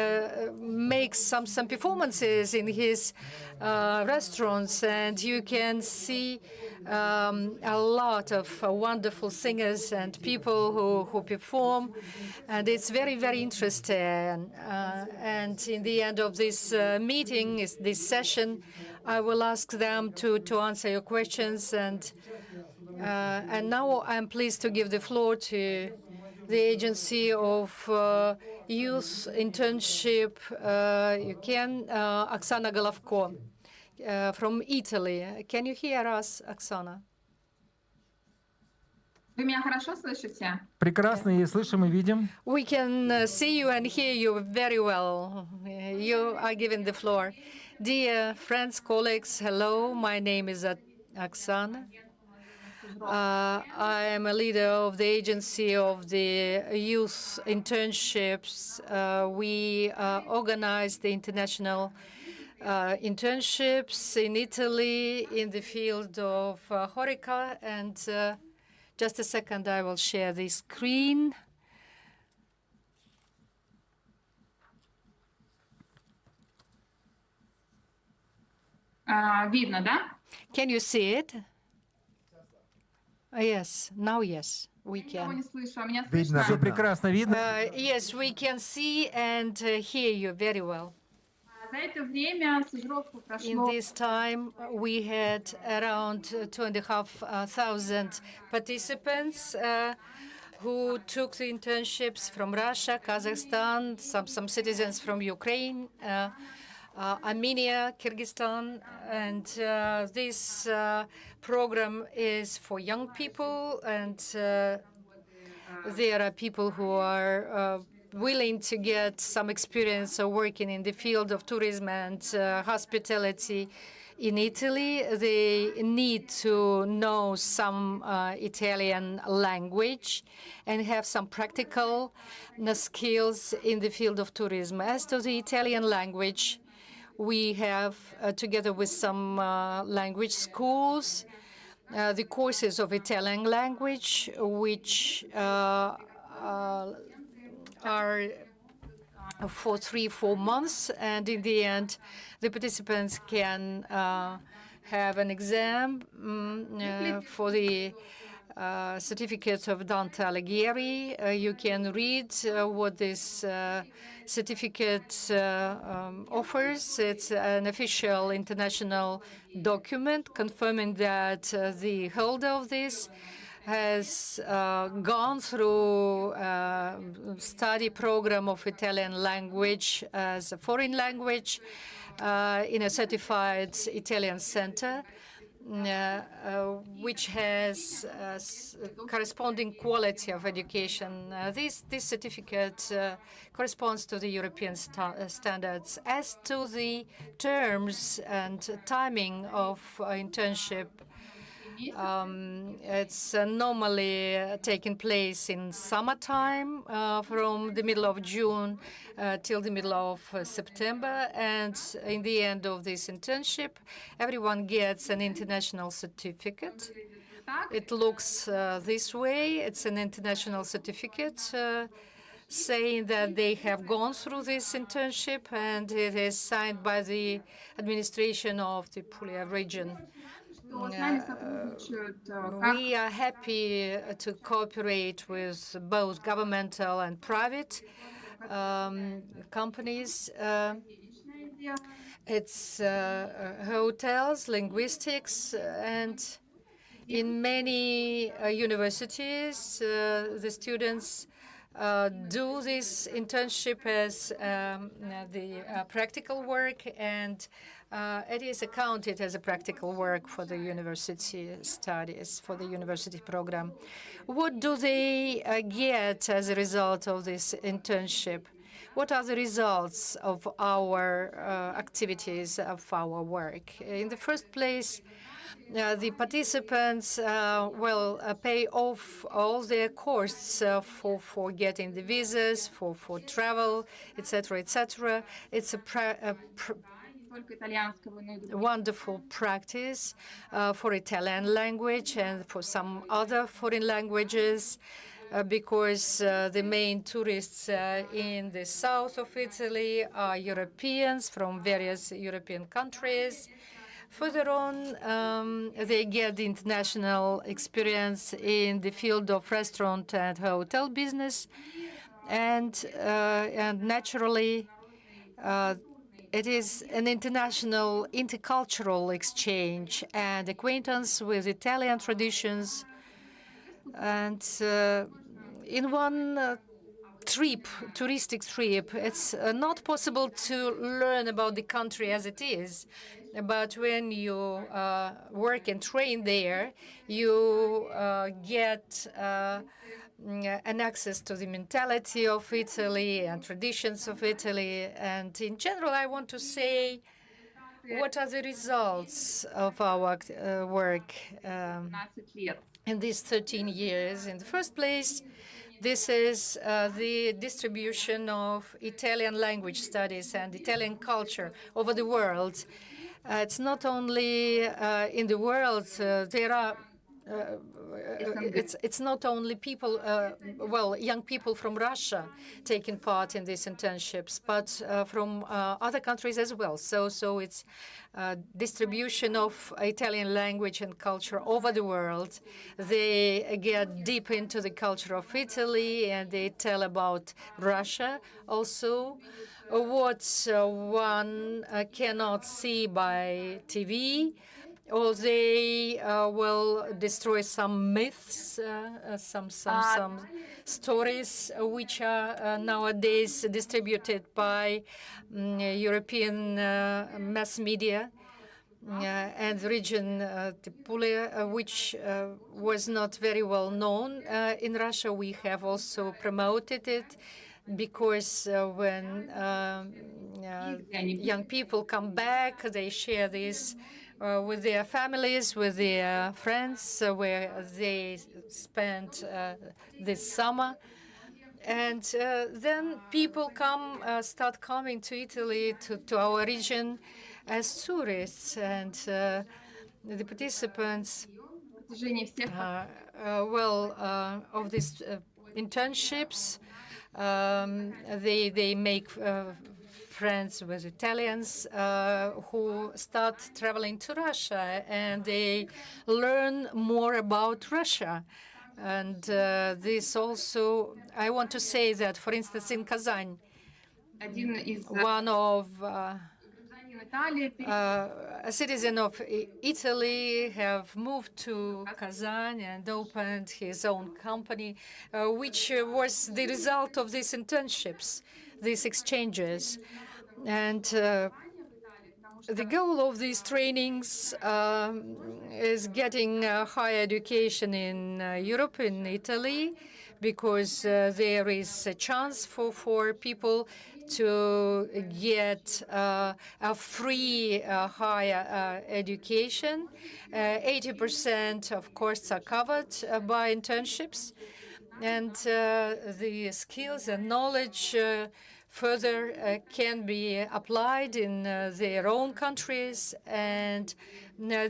makes some performances in his restaurants, and you can see a lot of wonderful singers and people who perform, and it's very, very interesting. And in the end of this meeting, this session, I will ask them to answer your questions. And now I'm pleased to give the floor to the Agency of Youth Internship, Oksana Головко from Italy. Can you hear us, Oksana? Вы меня хорошо слышите? Прекрасно, и слышим, и видим. We can see you and hear you very well. You are given the floor. Dear friends, colleagues, hello. My name is Oksana. I am a leader of the agency of the youth internships. We organize the international internships in Italy in the field of HoReCa. And just a second, I will share the screen. Видно, да? Can you see it? Yes, now yes, we Я can. не слышу, а меня Видно, слышно? Все прекрасно видно. Yes, we can see and hear you very well. За это время стажировку In прошло this time, we had around 2,500 participants who took the internships from Russia, Kazakhstan, some citizens from Ukraine, Armenia, Kyrgyzstan, and this program is for young people, and there are people who are willing to get some experience of working in the field of tourism and hospitality in Italy. They need to know some Italian language and have some practical skills in the field of tourism. As to the Italian language, we have, together with some language schools, the courses of Italian language, which are for 3-4 months, and in the end, the participants can have an exam for the certificate of Dante Alighieri. You can read what this certificate offers. It's an official international document confirming that the holder of this has gone through a study program of Italian language as a foreign language in a certified Italian center, which has corresponding quality of education. This certificate corresponds to the European standards. As to the terms and timing of internship, it's normally taking place in summertime from the middle of June till the middle of September. And in the end of this internship, everyone gets an international certificate. It looks this way. It's an international certificate saying that they have gone through this internship, and it is signed by the administration of the Puglia region. We are happy to cooperate with both governmental and private companies. It's hotels, linguistics, and in many universities, the students do this internship as the practical work, and it is accounted as a practical work for the university studies, for the university program. What do they get as a result of this internship? What are the results of our activities, of our work? In the first place, the participants will pay off all their costs for getting the visas, for travel, etc., etc. It's a wonderful practice for Italian language and for some other foreign languages, because the main tourists in the south of Italy are Europeans from various European countries. Further on, they get the international experience in the field of restaurant and hotel business, and naturally, it is an international intercultural exchange and acquaintance with Italian traditions. And in one touristic trip, it's not possible to learn about the country as it is. But when you work and train there, you get an access to the mentality of Italy and traditions of Italy. And in general, I want to say, what are the results of our work in these 13 years? In the first place, this is the distribution of Italian language studies and Italian culture over the world. It's not only in the world. There are. It's not only people, young people from Russia taking part in these internships, but from other countries as well. So it's distribution of Italian language and culture over the world. They get deep into the culture of Italy, and they tell about Russia also. What one cannot see by TV, or they will destroy some myths, some stories which are nowadays distributed by European mass media. And the region, the Puglia, which was not very well known in Russia, we have also promoted it, because when young people come back, they share this with their families, with their friends, where they spend this summer. And then people start coming to Italy, to our region, as tourists. And the participants, of these internships, they make friends with Italians who start traveling to Russia, and they learn more about Russia. And this also, I want to say that, for instance, in Kazan, one of a citizen of Italy have moved to Kazan and opened his own company, which was the result of these internships, these exchanges. And the goal of these trainings is getting higher education in Europe, in Italy, because there is a chance for people to get a free higher education. 80% of course are covered by internships, and the skills and knowledge further can be applied in their own countries, and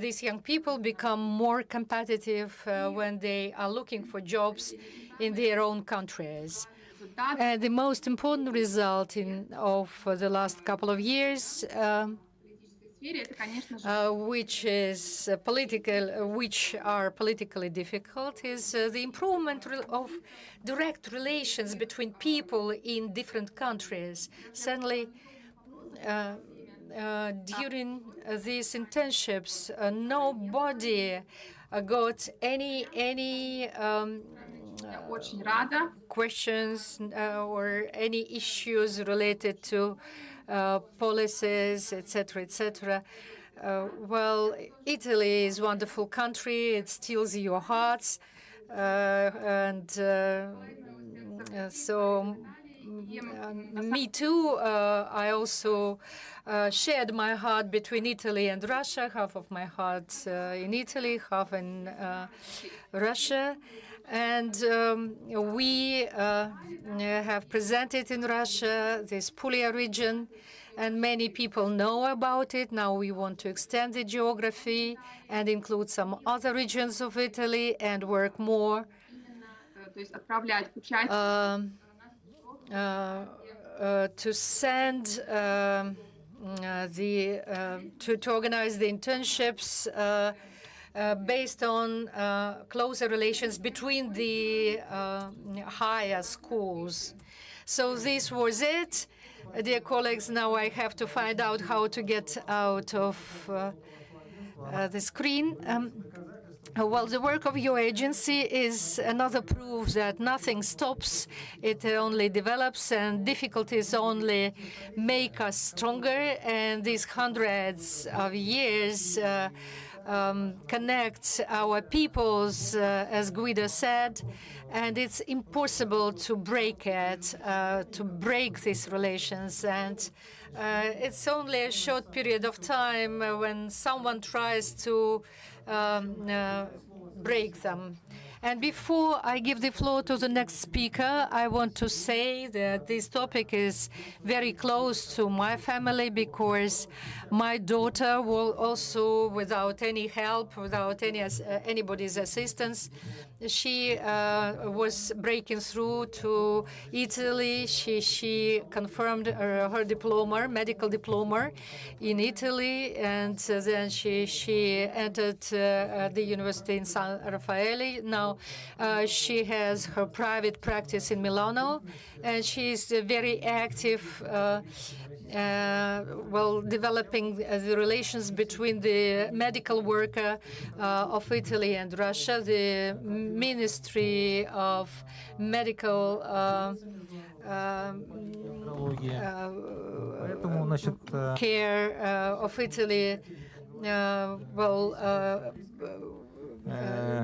these young people become more competitive when they are looking for jobs in their own countries. And the most important result of the last couple of years, which are politically difficult, is the improvement of direct relations between people in different countries. Certainly, during these internships, nobody got any questions or any issues related to policies, etc., etc. Well, Italy is a wonderful country. It steals your hearts. So me too, I also shared my heart between Italy and Russia, half of my heart in Italy, half in Russia. And we have presented in Russia this Puglia region, and many people know about it. Now we want to extend the geography and include some other regions of Italy and work more to send to organize the internships based on closer relations between the higher schools. So this was it. Dear colleagues, now I have to find out how to get out of the screen. Well, the work of your agency is another proof that nothing stops. It only develops, and difficulties only make us stronger. And these hundreds of years connect our peoples, as Guido said, and it's impossible to break it, to break these relations. And it's only a short period of time when someone tries to break them. And before I give the floor to the next speaker, I want to say that this topic is very close to my family, because my daughter will also, without any help, without anybody's assistance, she was breaking through to Italy. She confirmed her diploma, medical diploma, in Italy, and then she entered the university in San Raffaele. Now she has her private practice in Milano, and she is very active, well, developing the relations between the medical worker of Italy and Russia, the Ministry of Medical Care of Italy,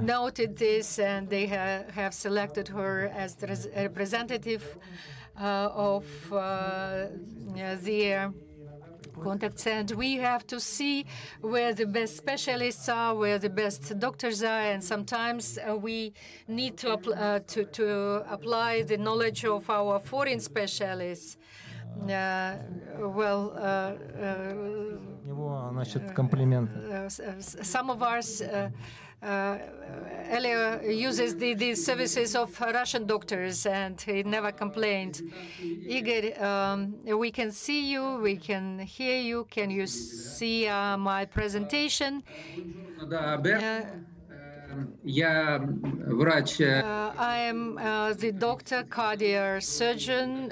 noted this, and they have selected her as the representative of their contacts. And we have to see where the best specialists are, where the best doctors are, and sometimes we need to apply the knowledge of our foreign specialists. Some of us Vitaly uses the services of Russian doctors, and he never complained. Igor, we can see you, we can hear you. Can you see my presentation? I am the doctor, cardiac surgeon,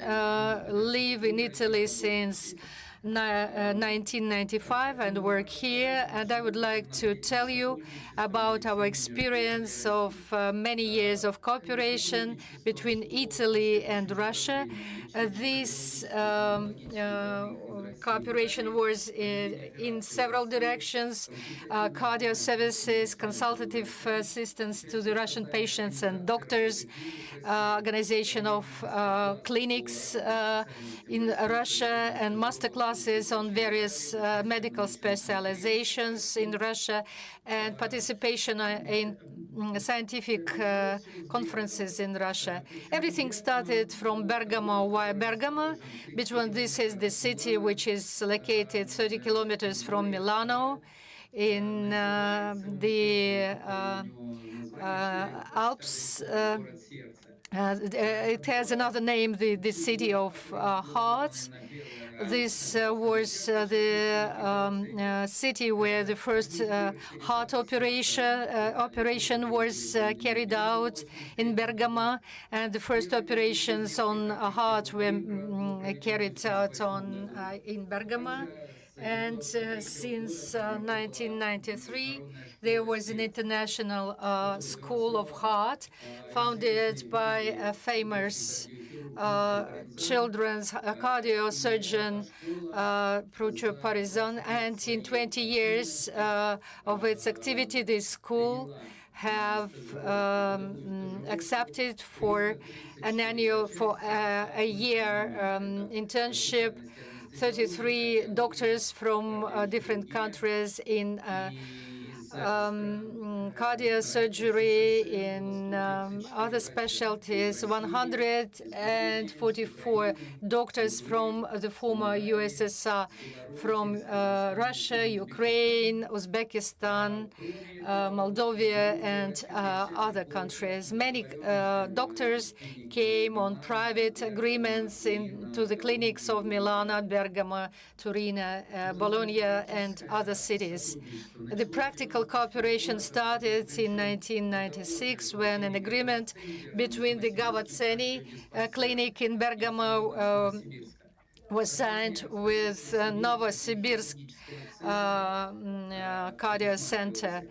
live in Italy since 1995 and work here, and I would like to tell you about our experience of many years of cooperation between Italy and Russia. This cooperation was in several directions: cardio services, consultative assistance to the Russian patients and doctors, organization of clinics in Russia, and master classes on various medical specializations in Russia, and participation in scientific conferences in Russia. Everything started from Bergamo via Bergamo. This is the city which is located 30 kilometers from Milano in the Alps. It has another name, the city of hearts. This was the city where the first heart operation was carried out in Bergamo, and the first operations on heart were carried out in Bergamo. And since 1993, there was an international school of heart founded by a famous children's cardiosurgeon, Prucho Parizon. And in 20 years of its activity, this school have accepted for a year internship 33 doctors from different countries in cardiac surgery, in other specialties, 144 doctors from the former USSR, from Russia, Ukraine, Uzbekistan, Moldova, and other countries. Many doctors came on private agreements into the clinics of Milan, Bergamo, Turin, Bologna, and other cities. The practical cooperation started in 1996 when an agreement between the Gavazzeni clinic in Bergamo was signed with Novosibirsk Cardio Center.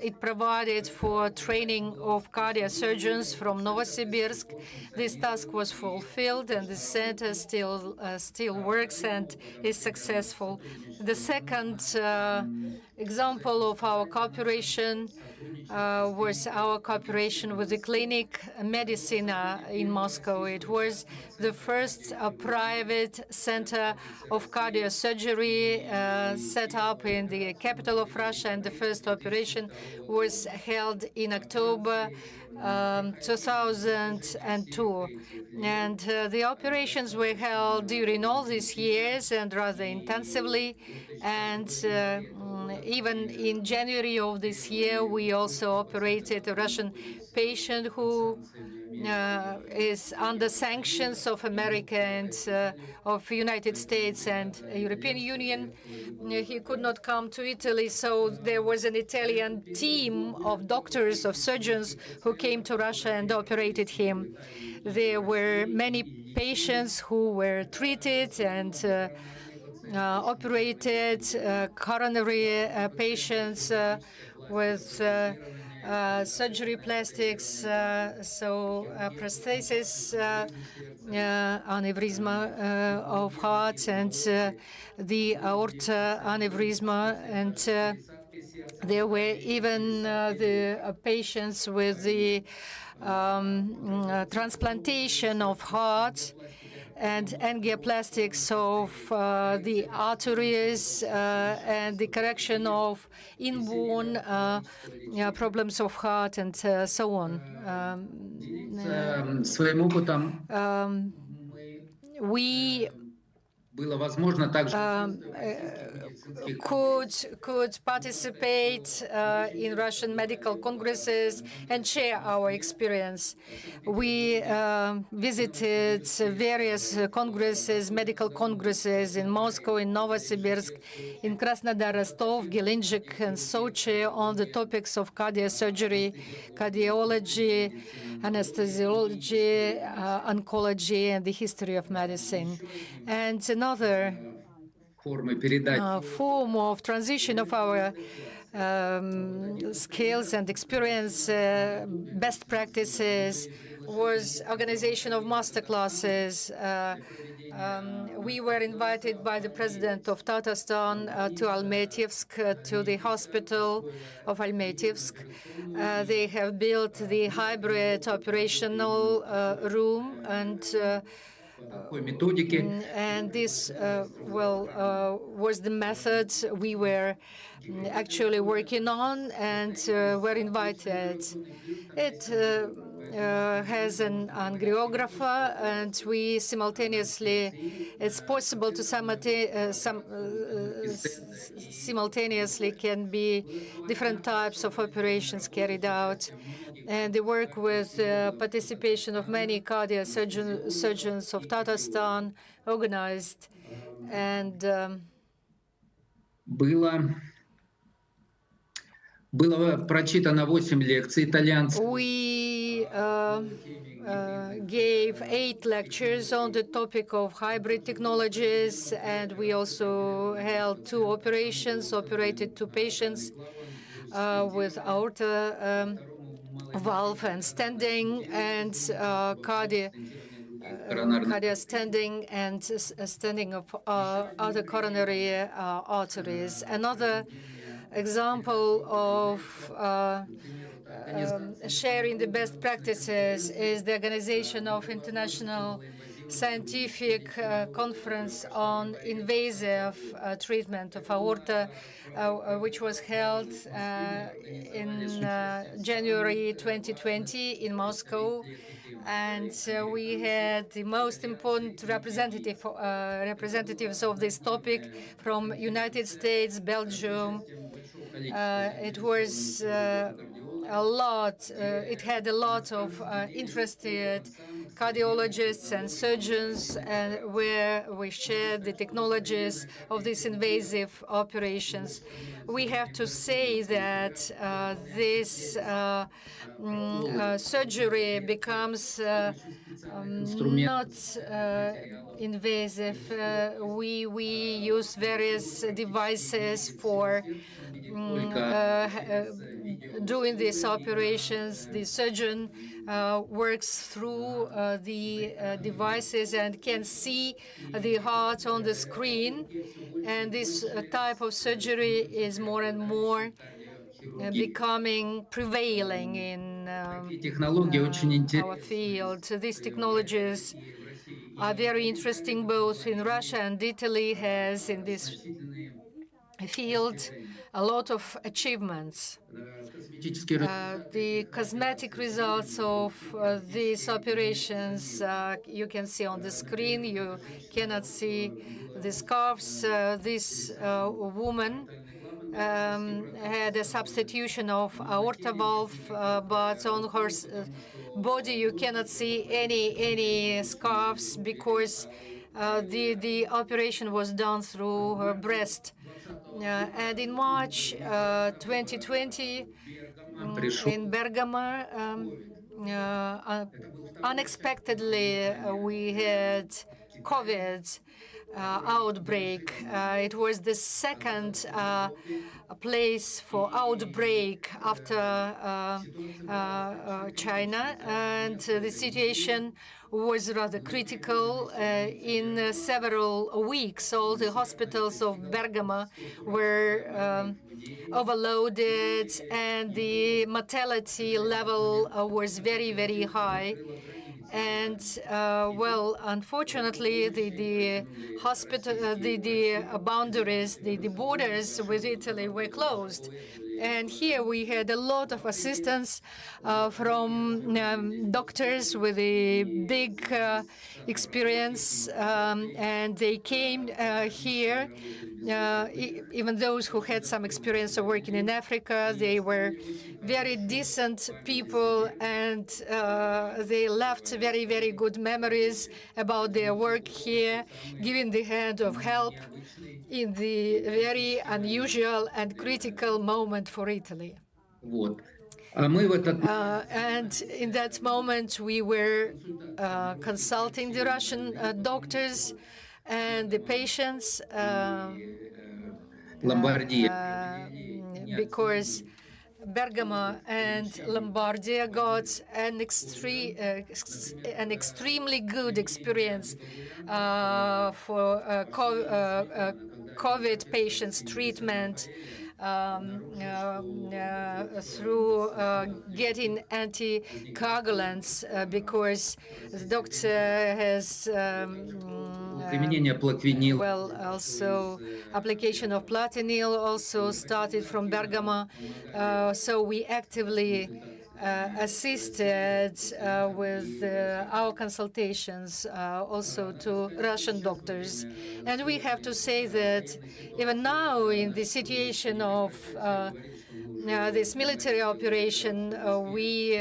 It provided for training of cardiac surgeons from Novosibirsk. This task was fulfilled, and the center still works and is successful. The second example of our cooperation was our cooperation with the clinic Medicina in Moscow. It was the first private center of cardiac surgery set up in the capital of Russia, and the first operation was held in October 2002. And the operations were held during all these years and rather intensively. And even in January of this year, we also operated a Russian patient who is under sanctions of America and of United States and European Union. He could not come to Italy, so there was an Italian team of doctors, of surgeons, who came to Russia and operated him. There were many patients who were treated and operated, coronary patients with surgery plastics, prosthesis, aneurysma of heart, and the aorta aneurysma, and there were even the patients with the transplantation of heart and angioplastics of the arteries and the correction of inborn problems of heart and so on. We could participate in Russian medical congresses and share our experience. We visited various congresses, medical congresses in Moscow, in Novosibirsk, in Krasnodar, Rostov, Gelendzhik, and Sochi on the topics of cardiosurgery, cardiology, anesthesiology, oncology, and the history of medicine. And another form of transition of our skills and experience, best practices, was organization of master classes. We were invited by the president of Tatarstan to Almatyevsk, to the hospital of Almatyevsk. They have built the hybrid operational room, and this was the method we were actually working on, and were invited. It has an choreographer, and we simultaneously, it's possible to simultaneously can be different types of operations carried out. And they work with participation of many cardiac surgeons of Tatarstan, organized, and Было прочитано 8 лекций итальянских. We gave 8 lectures on the topic of hybrid technologies, and we also held 2 operations, operated 2 patients with aorta valve and stenting, and cardiac stenting, and stenting of other coronary arteries. Another example of sharing the best practices is the organization of International Scientific Conference on Invasive Treatment of Aorta, which was held in January 2020 in Moscow. And we had the most important representatives of this topic from United States, Belgium. It was it had a lot of interested cardiologists and surgeons, and where we shared the technologies of these invasive operations. We have to say that this surgery becomes not invasive. We use various devices for doing these operations. The surgeon works through the devices and can see the heart on the screen. And this type of surgery is more and more becoming prevailing in our field. These technologies are very interesting both in Russia, and Italy has in this field a lot of achievements. The cosmetic results of these operations you can see on the screen. You cannot see the scarves. This woman had a substitution of aorta valve, but on her body you cannot see any scarves because the operation was done through her breast. And in March 2020, in Bergamo, unexpectedly we had COVID outbreak. It was the second place for outbreak after China, and the situation was rather critical. In several weeks, all the hospitals of Bergamo were overloaded, and the mortality level was very, very high. And unfortunately, the hospital, the boundaries, the borders with Italy were closed, And here we had a lot of assistance from doctors with a big experience, and they came here. Even those who had some experience of working in Africa, they were very decent people, and they left very, very good memories about their work here, giving the hand of help in the very unusual and critical moment for Italy. And in that moment, we were consulting the Russian doctors and the patients, because Bergamo and Lombardia got an extremely good experience for COVID patients' treatment through getting anticoagulants, because the doctor has well, also application of Platinil also started from Bergamo, so we actively assisted with our consultations also to Russian doctors. And we have to say that even now, in the situation of this military operation, we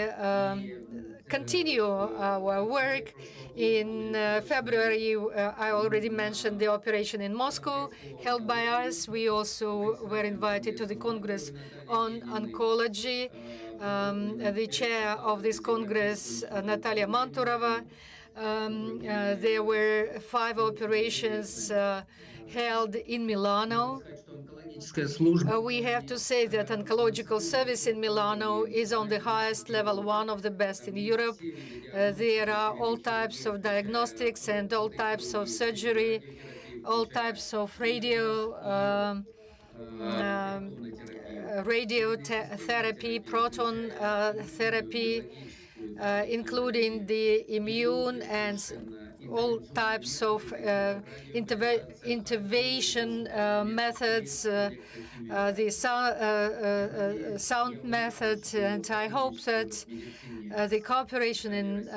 continue our work. In February, I already mentioned the operation in Moscow held by us. We also were invited to the Congress on Oncology. The chair of this Congress, Natalia Manturova. There were 5 operations held in Milano. We have to say that oncological service in Milano is on the highest level, one of the best in Europe. There are all types of diagnostics and all types of surgery, all types of radiotherapy, proton therapy, including the immune and all types of intervention methods, the sound method, and I hope that the cooperation in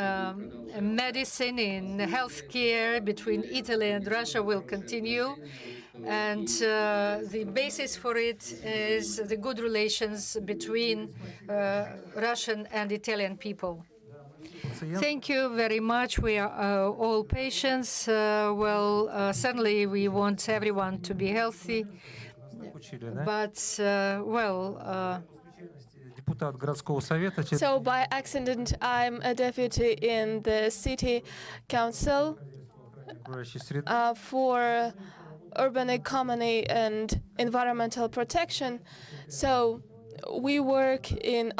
medicine, in healthcare between Italy and Russia will continue. And the basis for it is the good relations between Russian and Italian people. Thank you very much. We are all patients. Certainly we want everyone to be healthy, but, So by accident, I'm a deputy in the city council for urban economy and environmental protection. So we work in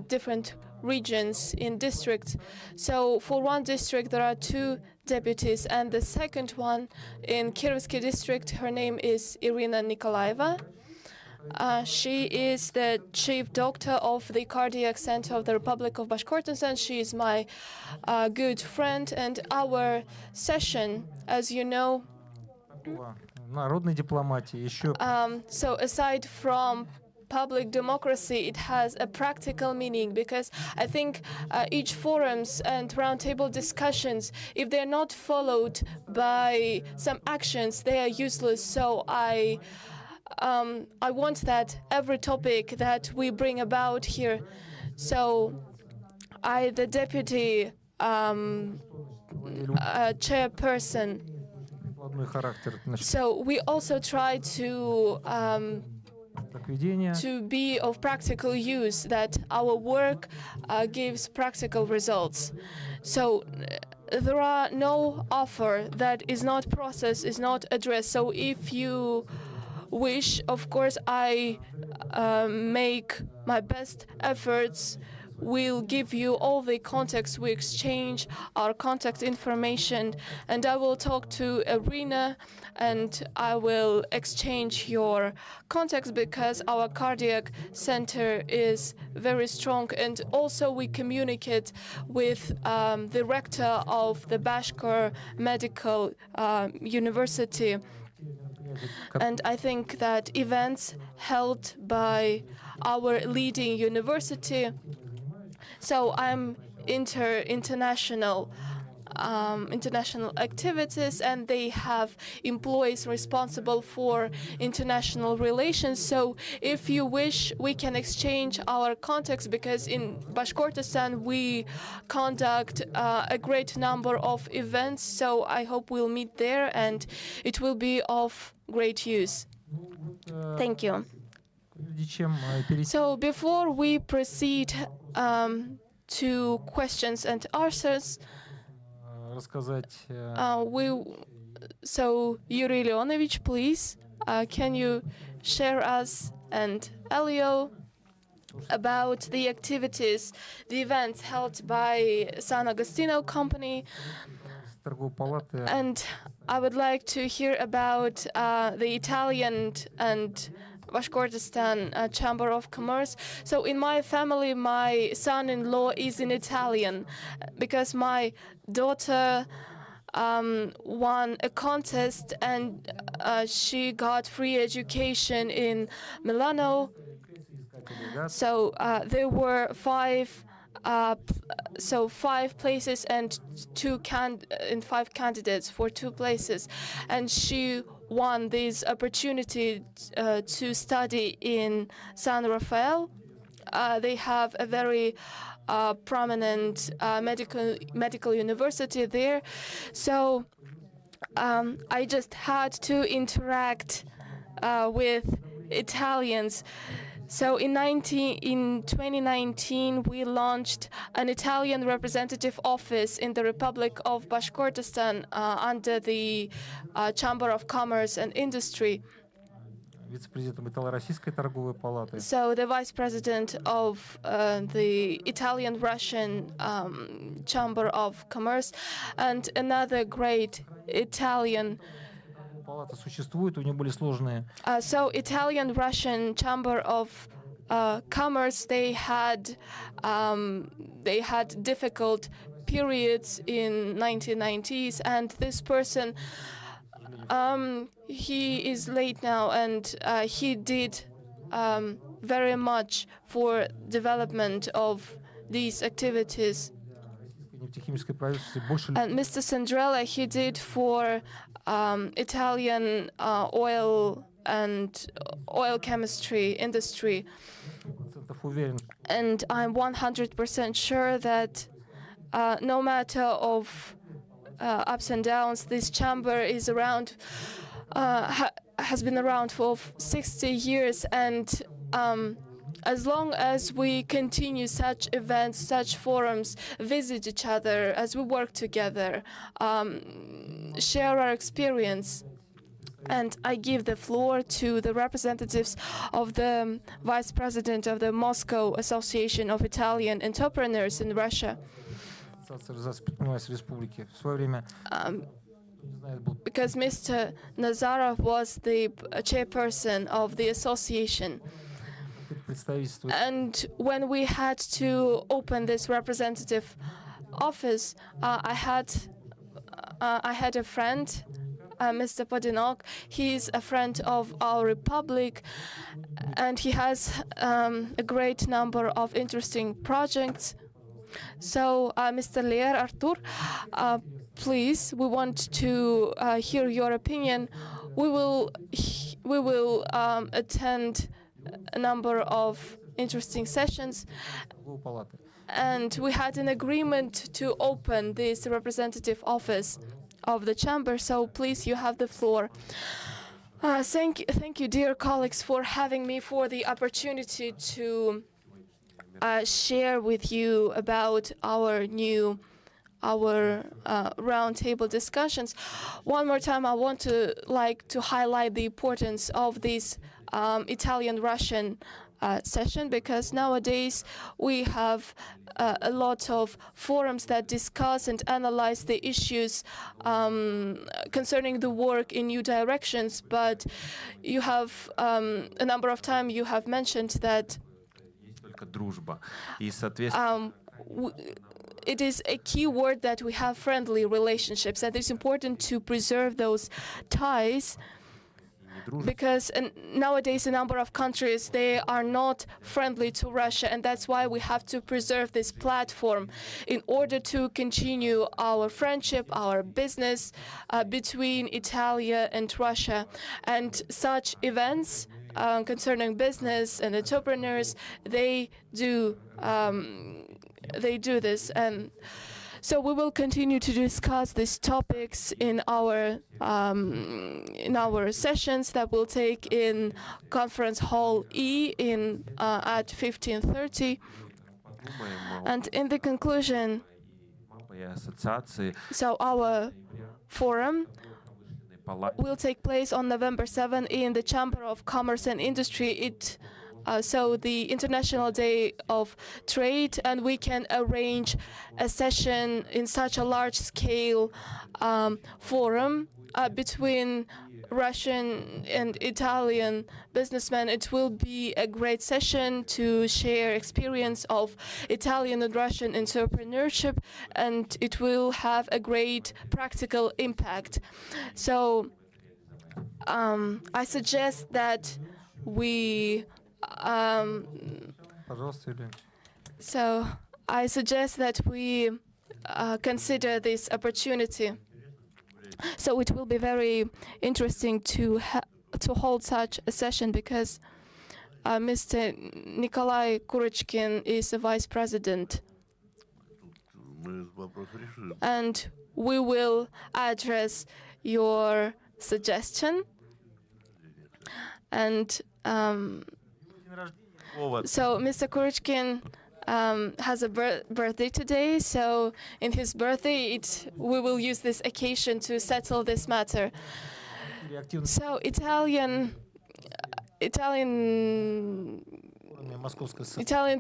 different regions, in districts. So for one district, there are 2 deputies, and the second one in Kirovsky district, her name is Irina Nikolaeva. She is the chief doctor of the cardiac center of the Republic of Bashkortostan. She is my good friend, and our session, as you know, so aside from public democracy, it has a practical meaning, because I think each forums and roundtable discussions, if they're not followed by some actions, they are useless. So I want that every topic that we bring about here. So the deputy chairperson. So we also try to be of practical use, that our work gives practical results. So there are no offer that is not processed, is not addressed. So if you wish, of course, I make my best efforts. We'll give you all the contacts. We exchange our contact information, and I will talk to Irina, and I will exchange your contacts, because our cardiac center is very strong. And also we communicate with the rector of the Bashkir Medical University. And I think that events held by our leading university, so I'm international activities, and they have employees responsible for international relations. So if you wish, we can exchange our contacts, because in Bashkortostan we conduct a great number of events. So I hope we'll meet there, and it will be of great use. Thank you. So before we proceed to questions and answers, so Yuri Leonovich, please, can you share us and Elio about the activities, the events held by San Agostino Company? And I would like to hear about the Italian and Bashkortostan Chamber of Commerce. So in my family, my son-in-law is in Italian, because my daughter won a contest, and she got free education in Milano. So there were five places and five candidates for 2 places, and she won this opportunity to study in San Rafael. They have a very prominent medical university there. So I just had to interact with Italians. So in 2019, we launched an Italian representative office in the Republic of Bashkortostan under the Chamber of Commerce and Industry. So the vice president of the Italian-Russian Chamber of Commerce, and another great Italian. So Italian-Russian Chamber of Commerce, they had difficult periods in 1990s, and this person, he is late now, and he did very much for development of these activities. And Mr. Sandrella, he did for Italian oil and oil chemistry industry. And I'm 100% sure that no matter of ups and downs, this chamber is around, has been around for 60 years, and as long as we continue such events, such forums, visit each other, as we work together, share our experience. And I give the floor to the representatives of the Vice President of the Moscow Association of Italian Entrepreneurs in Russia. Because Mr. Nazarov was the chairperson of the association. And when we had to open this representative office, I had a friend, Mr. Podinok. He's a friend of our republic, and he has a great number of interesting projects. So, Mr. Lear Artur, please, we want to hear your opinion. We will attend a number of interesting sessions, and we had an agreement to open this representative office of the chamber. So please, you have the floor. Thank you, dear colleagues, for having me, for the opportunity to share with you about our roundtable discussions. One more time, I want to highlight the importance of this Italian-Russian session, because nowadays we have a lot of forums that discuss and analyze the issues concerning the work in new directions. But you have a number of times you have mentioned that it is a key word that we have friendly relationships, and it's important to preserve those ties. because nowadays a number of countries, they are not friendly to Russia, and that's why we have to preserve this platform in order to continue our friendship, our business between Italia and Russia. And such events concerning business and entrepreneurs, they do this. And so we will continue to discuss these topics in our sessions that will take in Conference Hall E at 15:30. And in the conclusion, so our forum will take place on November 7 in the Chamber of Commerce and Industry. So the International Day of Trade, and we can arrange a session in such a large-scale forum between Russian and Italian businessmen. It will be a great session to share experience of Italian and Russian entrepreneurship, and it will have a great practical impact. So I suggest that we consider this opportunity. So it will be very interesting to hold such a session, because Mr. Nikolai Kurychkin is the vice president, and we will address your suggestion. And so Mr. Kurychkin has a birthday today, so in his birthday we will use this occasion to settle this matter. So Italian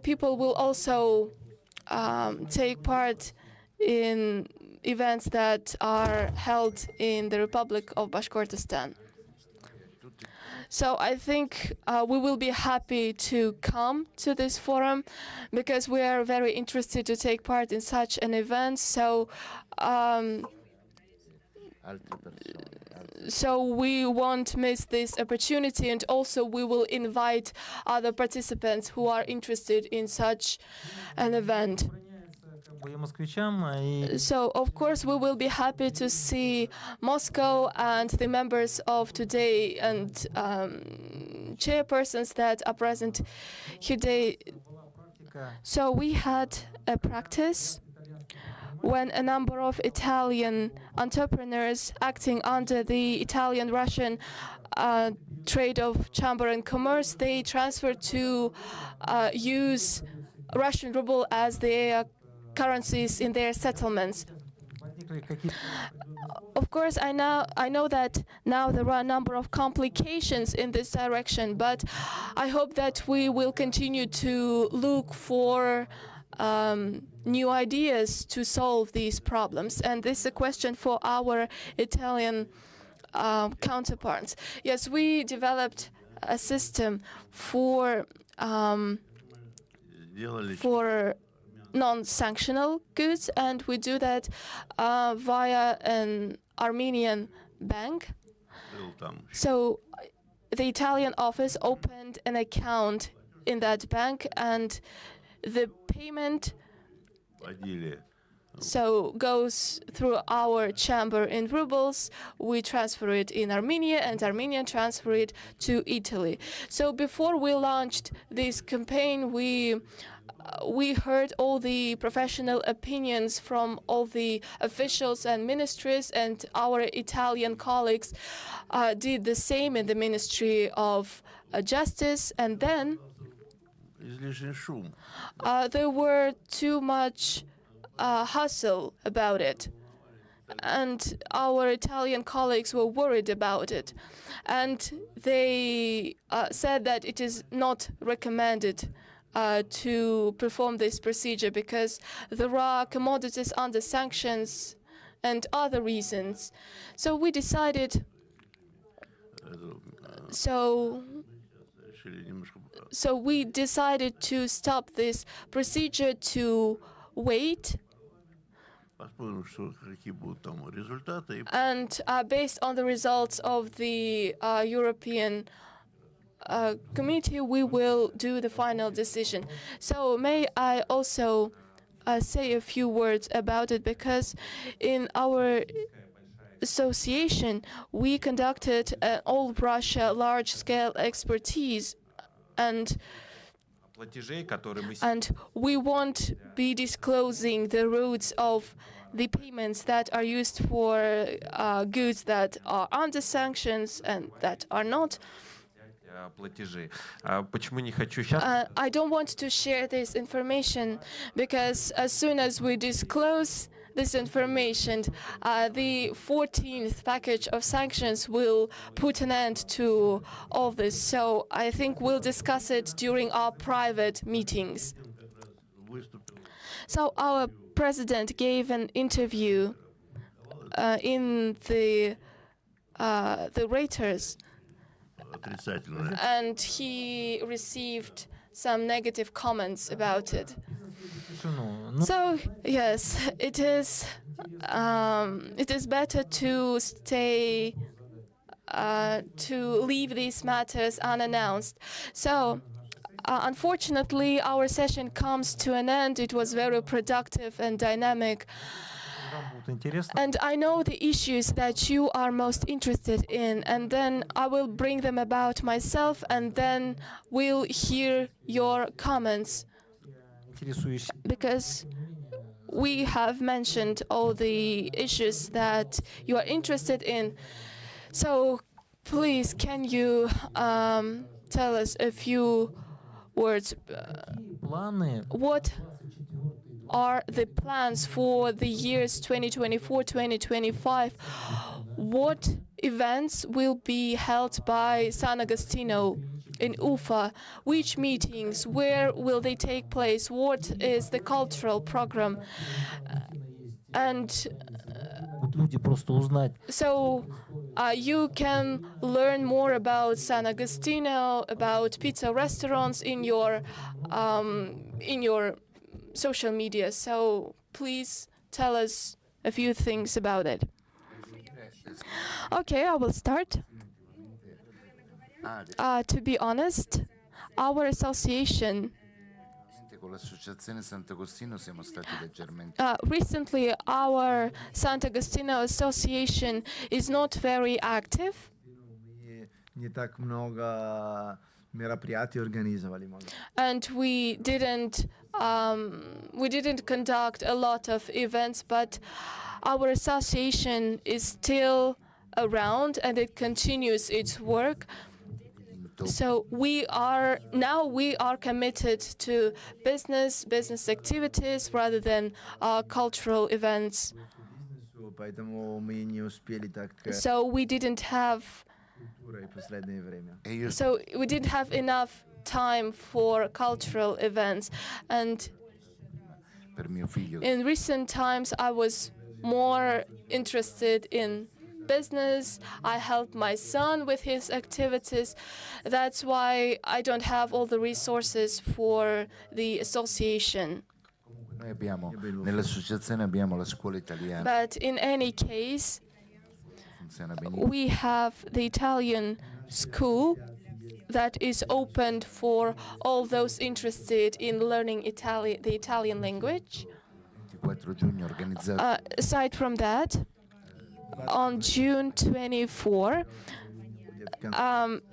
people will also take part in events that are held in the Republic of Bashkortostan. So I think we will be happy to come to this forum, because we are very interested to take part in such an event. So we won't miss this opportunity, and also we will invite other participants who are interested in such an event. So, of course, we will be happy to see Moscow and the members of today and chairpersons that are present today. So we had a practice when a number of Italian entrepreneurs acting under the Italian-Russian Trade of Chamber and Commerce, they transferred to use Russian ruble as their currencies in their settlements. Of course, I know that now there are a number of complications in this direction, but I hope that we will continue to look for new ideas to solve these problems. And this is a question for our Italian counterparts. Yes, we developed a system for non-sanctional goods, and we do that via an Armenian bank. So the Italian office opened an account in that bank, and the payment goes through our chamber in rubles. We transfer it in Armenia, and Armenia transfer it to Italy. So before we launched this campaign, we heard all the professional opinions from all the officials and ministries, and our Italian colleagues did the same in the Ministry of Justice. And then there were too much hustle about it, and our Italian colleagues were worried about it, and they said that it is not recommended to perform this procedure because there are commodities under sanctions and other reasons. So we decided. So we decided to stop this procedure, to wait And based on the results of the European committee, we will do the final decision. So may I also say a few words about it, because in our association we conducted an all Russia large-scale expertise, and we won't be disclosing the routes of the payments that are used for goods that are under sanctions and that are not. I don't want to share this information because as soon as we disclose this information, the 14th package of sanctions will put an end to all this. So I think we'll discuss it during our private meetings. So our president gave an interview in the Reuters, and he received some negative comments about it. So yes, it is better to stay to leave these matters unannounced. So unfortunately, our session comes to an end. It was very productive and dynamic. And I know the issues that you are most interested in, and then I will bring them about myself, and then we'll hear your comments. Because we have mentioned all the issues that you are interested in. So please, can you tell us a few words? What are the plans for the years 2024-2025? What events will be held by San Agostino in Ufa? Which meetings? Where will they take place? What is the cultural program? And so you can learn more about San Agostino, about pizza restaurants in your social media. So please tell us a few things about it. Okay, I will start. To be honest, our association recently, our Sant'Agostino Association is not very active. And we didn't conduct a lot of events, but our association is still around and it continues its work. So we are committed to business activities rather than cultural events. So we didn't have enough time for cultural events, and in recent times I was more interested in business. I helped my son with his activities. That's why I don't have all the resources for the association. But in any case, we have the Italian school that is opened for all those interested in learning the Italian language. Aside from that, on June 24,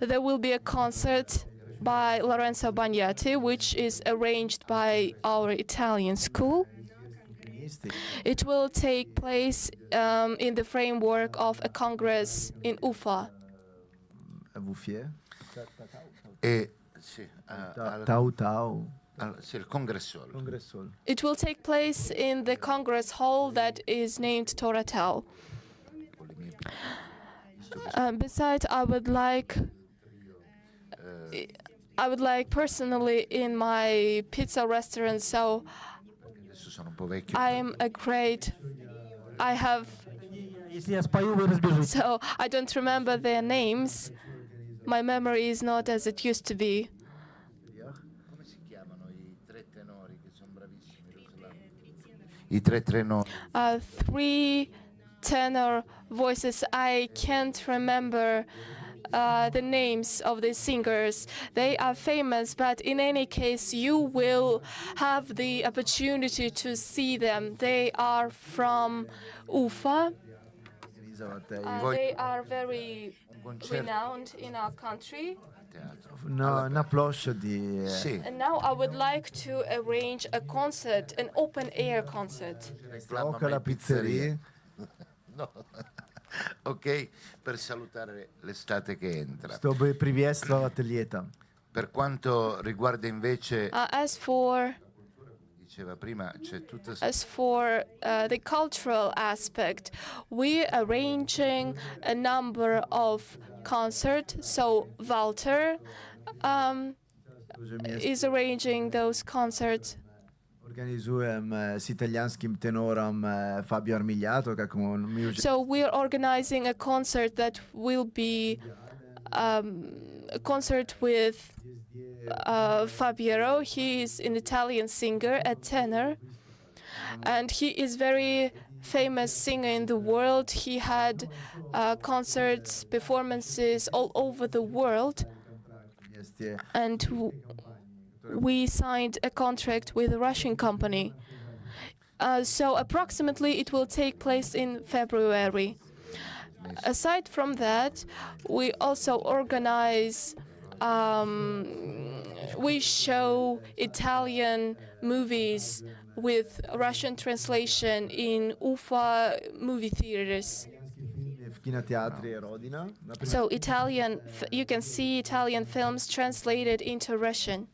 there will be a concert by Lorenzo Bagnati, which is arranged by our Italian school. It will take place in the framework of a congress in Ufa. It will take place in the Congress Hall that is named Toratal. Besides, I would like personally in my pizza restaurant. So So I don't remember their names. My memory is not as it used to be. I tre tenori. Three tenor voices. I can't remember the names of the singers. They are famous, but in any case, you will have the opportunity to see them. They are from Ufa. They are very renowned in our country. No, una cloche di... And now I would like to arrange a concert, an open-air concert. Gioca la pizzeria. No. Ok, per salutare l'estate che entra. Sto priviestvovati leta. Per quanto riguarda invece, As for diceva prima, c'è tutta the cultural aspect, we are arranging a number of concerts. So Walter is arranging those concerts. Organizujem s italijanskim tenorom Fabio Armigliato, kako mi So we are organizing a concert that will be a concert with Fabiero. He is an Italian singer, a tenor, and he is very famous singer in the world. He had concerts, performances all over the world, and we signed a contract with a Russian company. So approximately it will take place in February. Aside from that, we also organize, we show Italian movies with Russian translation in Ufa movie theaters. So you can see Italian films translated into Russian.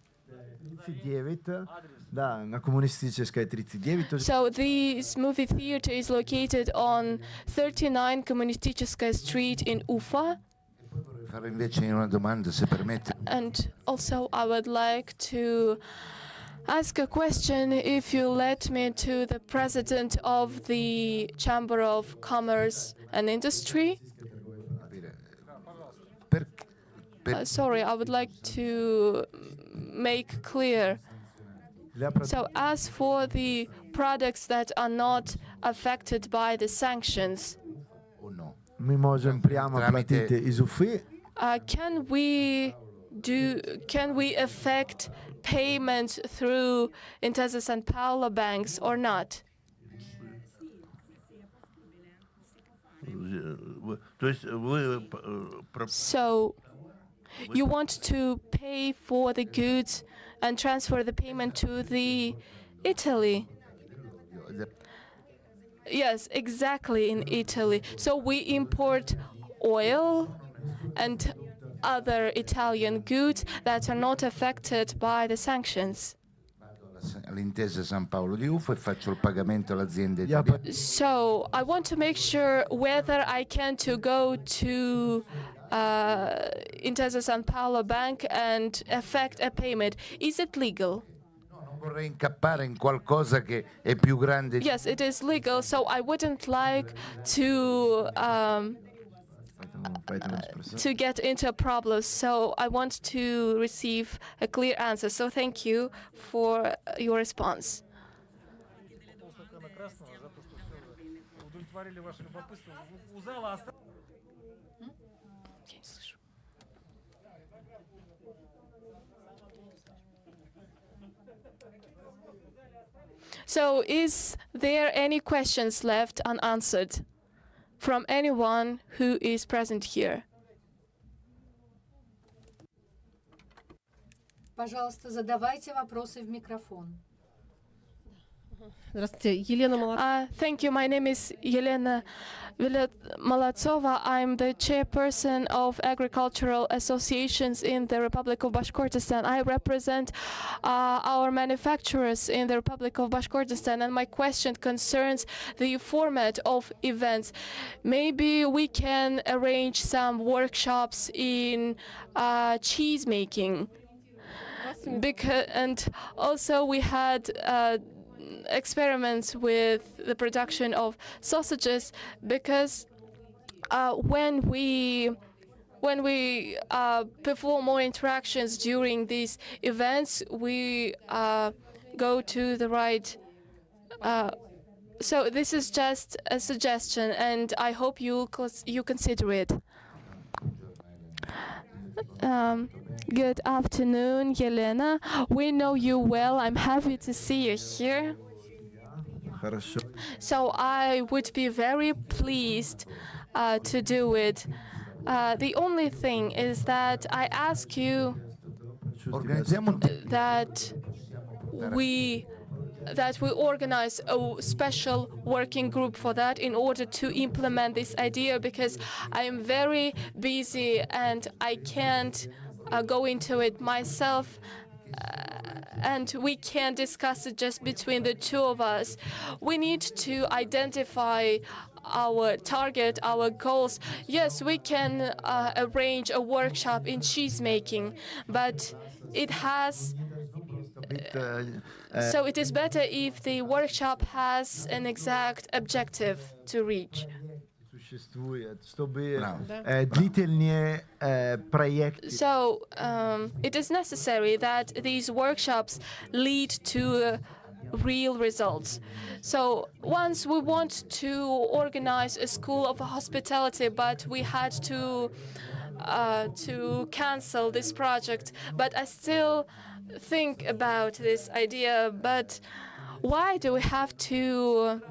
So this movie theater is located on 39 Komunisticheskaya Street in Ufa. And also I would like to ask a question, if you let me, to the president of the Chamber of Commerce and Industry. Sorry, I would like to make clear. So as for the products that are not affected by the sanctions, can we affect payment through Intesa San Paolo banks or not? So you want to pay for the goods and transfer the payment to the Italy? Yes, exactly, in Italy. So we import oil and other Italian goods that are not affected by the sanctions. So I want to make sure whether I can go to Intesa San Paolo Bank and effect a payment. Is it legal? Yes, it is legal, so I wouldn't like to get into problems. So I want to receive a clear answer. So thank you for your response. So is there any questions left unanswered from anyone who is present here? Пожалуйста, задавайте вопросы в микрофон. Thank you. My name is Елена Malatsova. I'm the chairperson of agricultural associations in the Republic of Bashkortostan. I represent our manufacturers in the Republic of Bashkortostan, and my question concerns the format of events. Maybe we can arrange some workshops in cheese making. And also we had experiments with the production of sausages, because when we perform more interactions during these events, we go to the right. So this is just a suggestion, and I hope you consider it. Good afternoon, Yelena. We know you well. I'm happy to see you here. So I would be very pleased to do it. The only thing is that I ask you that we organize a special working group for that in order to implement this idea, because I am very busy and I can't go into it myself, and we can't discuss it just between the two of us. We need to identify our target, our goals. Yes, we can arrange a workshop in cheese making, but it has so it is better if the workshop has an exact objective to reach. So it is necessary that these workshops lead to real results. So once we want to organize a school of hospitality, but we had to cancel this project. But I still think about this idea. But why do we have to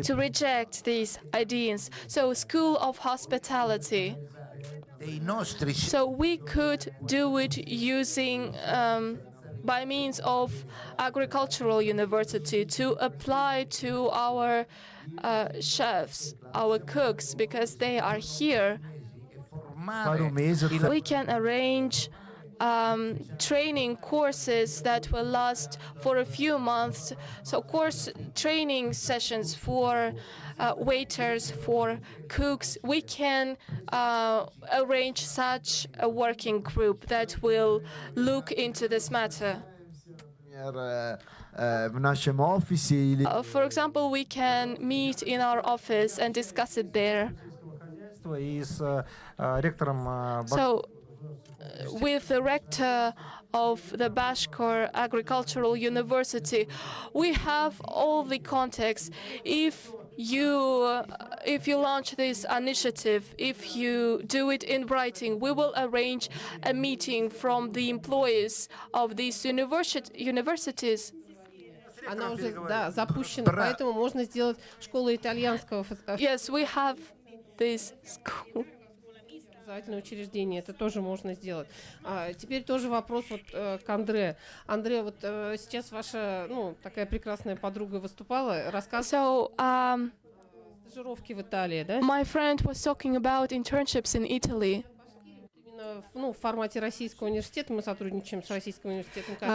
reject these ideas? So school of hospitality. So we could do it using by means of agricultural university to apply to our chefs, our cooks, because they are here. We can arrange training courses that will last for a few months. So training sessions for waiters, for cooks. We can arrange such a working group that will look into this matter. For example, we can meet in our office and discuss it there. So, with the rector of the Bashkor Agricultural University, we have all the context. If you launch this initiative, if you do it in writing, we will arrange a meeting from the employees of these universities. Она уже, да, запущена, поэтому можно сделать школу итальянского. Yes, we have this school. Образовательное учреждение, это тоже можно сделать. Теперь тоже вопрос вот к Андре. Андре, вот сейчас ваша, такая прекрасная подруга выступала, рассказывала стажировки в Италии, да? My friend was talking about internships in Italy. В формате российского университета мы сотрудничаем с российским университетом.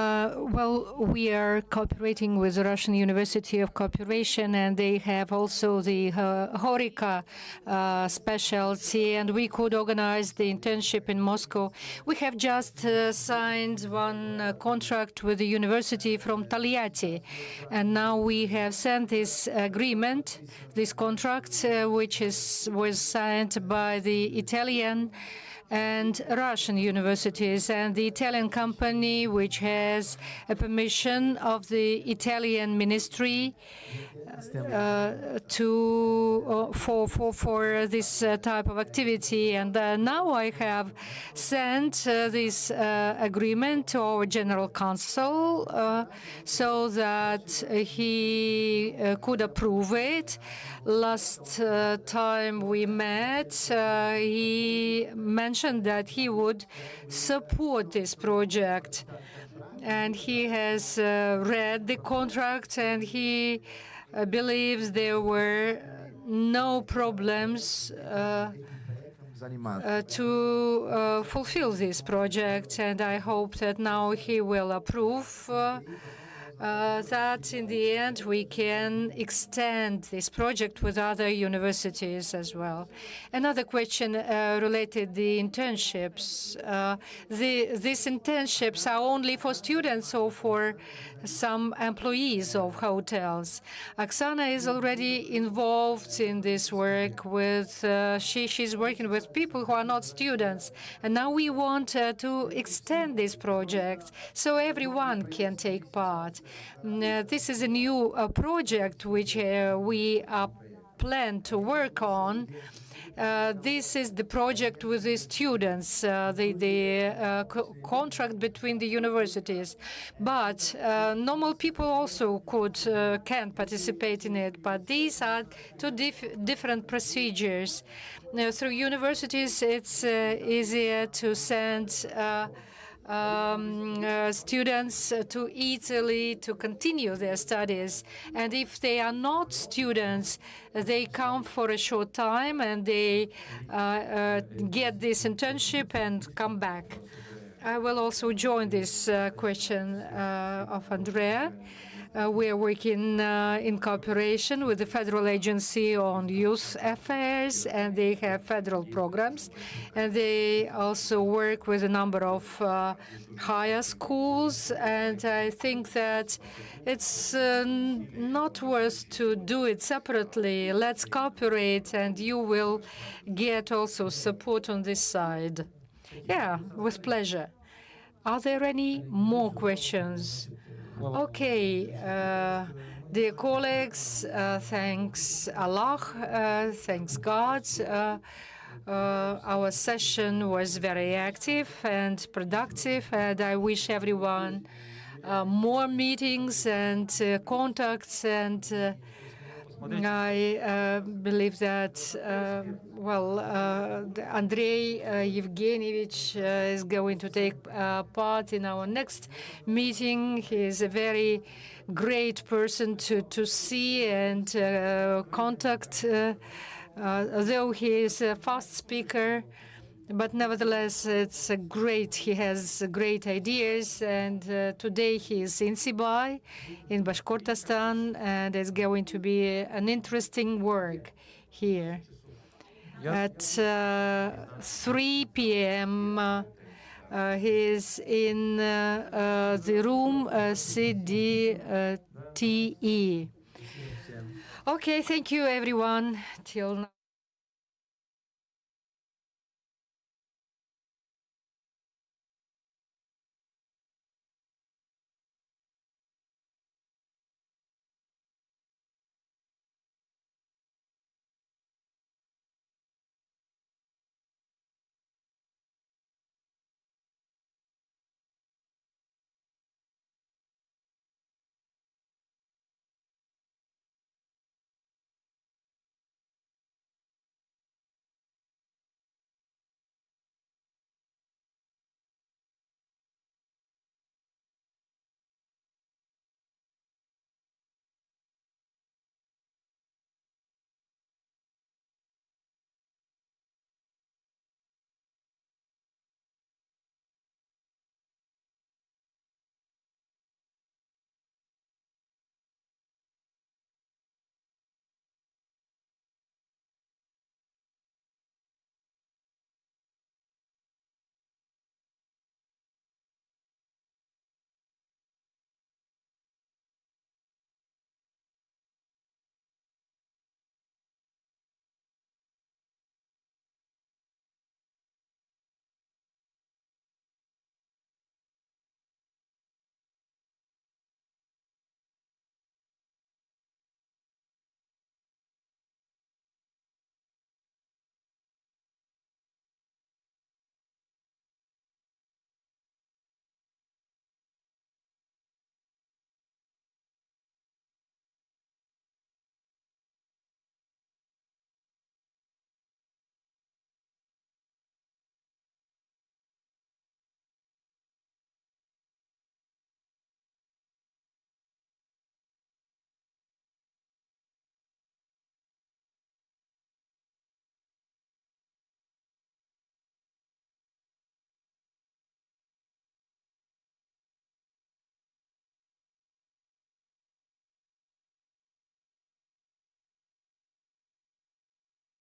Well, we are cooperating with the Russian University of Cooperation, and they have also the HORICA specialty, and we could organize the internship in Moscow. We have just signed one contract with the university from Taliati, and now we have sent this agreement, this contract, which was signed by the Italian and Russian universities, and the Italian company, which has a permission of the Italian ministry for this type of activity. And now I have sent this agreement to our general counsel so that he could approve it. Last time we met, he mentioned that he would support this project, and he has read the contract, and he believes there were no problems to fulfill this project, and I hope that now he will approve that in the end we can extend this project with other universities as well. Another question related to the internships. These internships are only for students or for some employees of hotels? Oksana is already involved in this work with, she's working with people who are not students. And now we want to extend this project so everyone can take part. This is a new project which we plan to work on. This is the project with the students, the contract between the universities. But normal people also can participate in it. But these are two different procedures. Through universities, it's easier to send students to Italy to continue their studies. And if they are not students, they come for a short time and they get this internship and come back. I will also join this question of Andrea. We are working in cooperation with the Federal Agency on Youth Affairs, and they have federal programs. And they also work with a number of higher schools. And I think that it's not worth to do it separately. Let's cooperate, and you will get also support on this side. Yeah, with pleasure. Are there any more questions? Okay, dear colleagues, thanks Allah, thanks God. Our session was very active and productive, and I wish everyone more meetings and contacts, and I believe that, Andrei Yevgenievich is going to take part in our next meeting. He is a very great person to see and contact, though he is a fast speaker. But nevertheless, it's great. He has great ideas, and today he is in Sibay, in Bashkortostan, and it's going to be an interesting work here. At 3 p.m., he is in the room CDTE. Okay, thank you, everyone. Till now.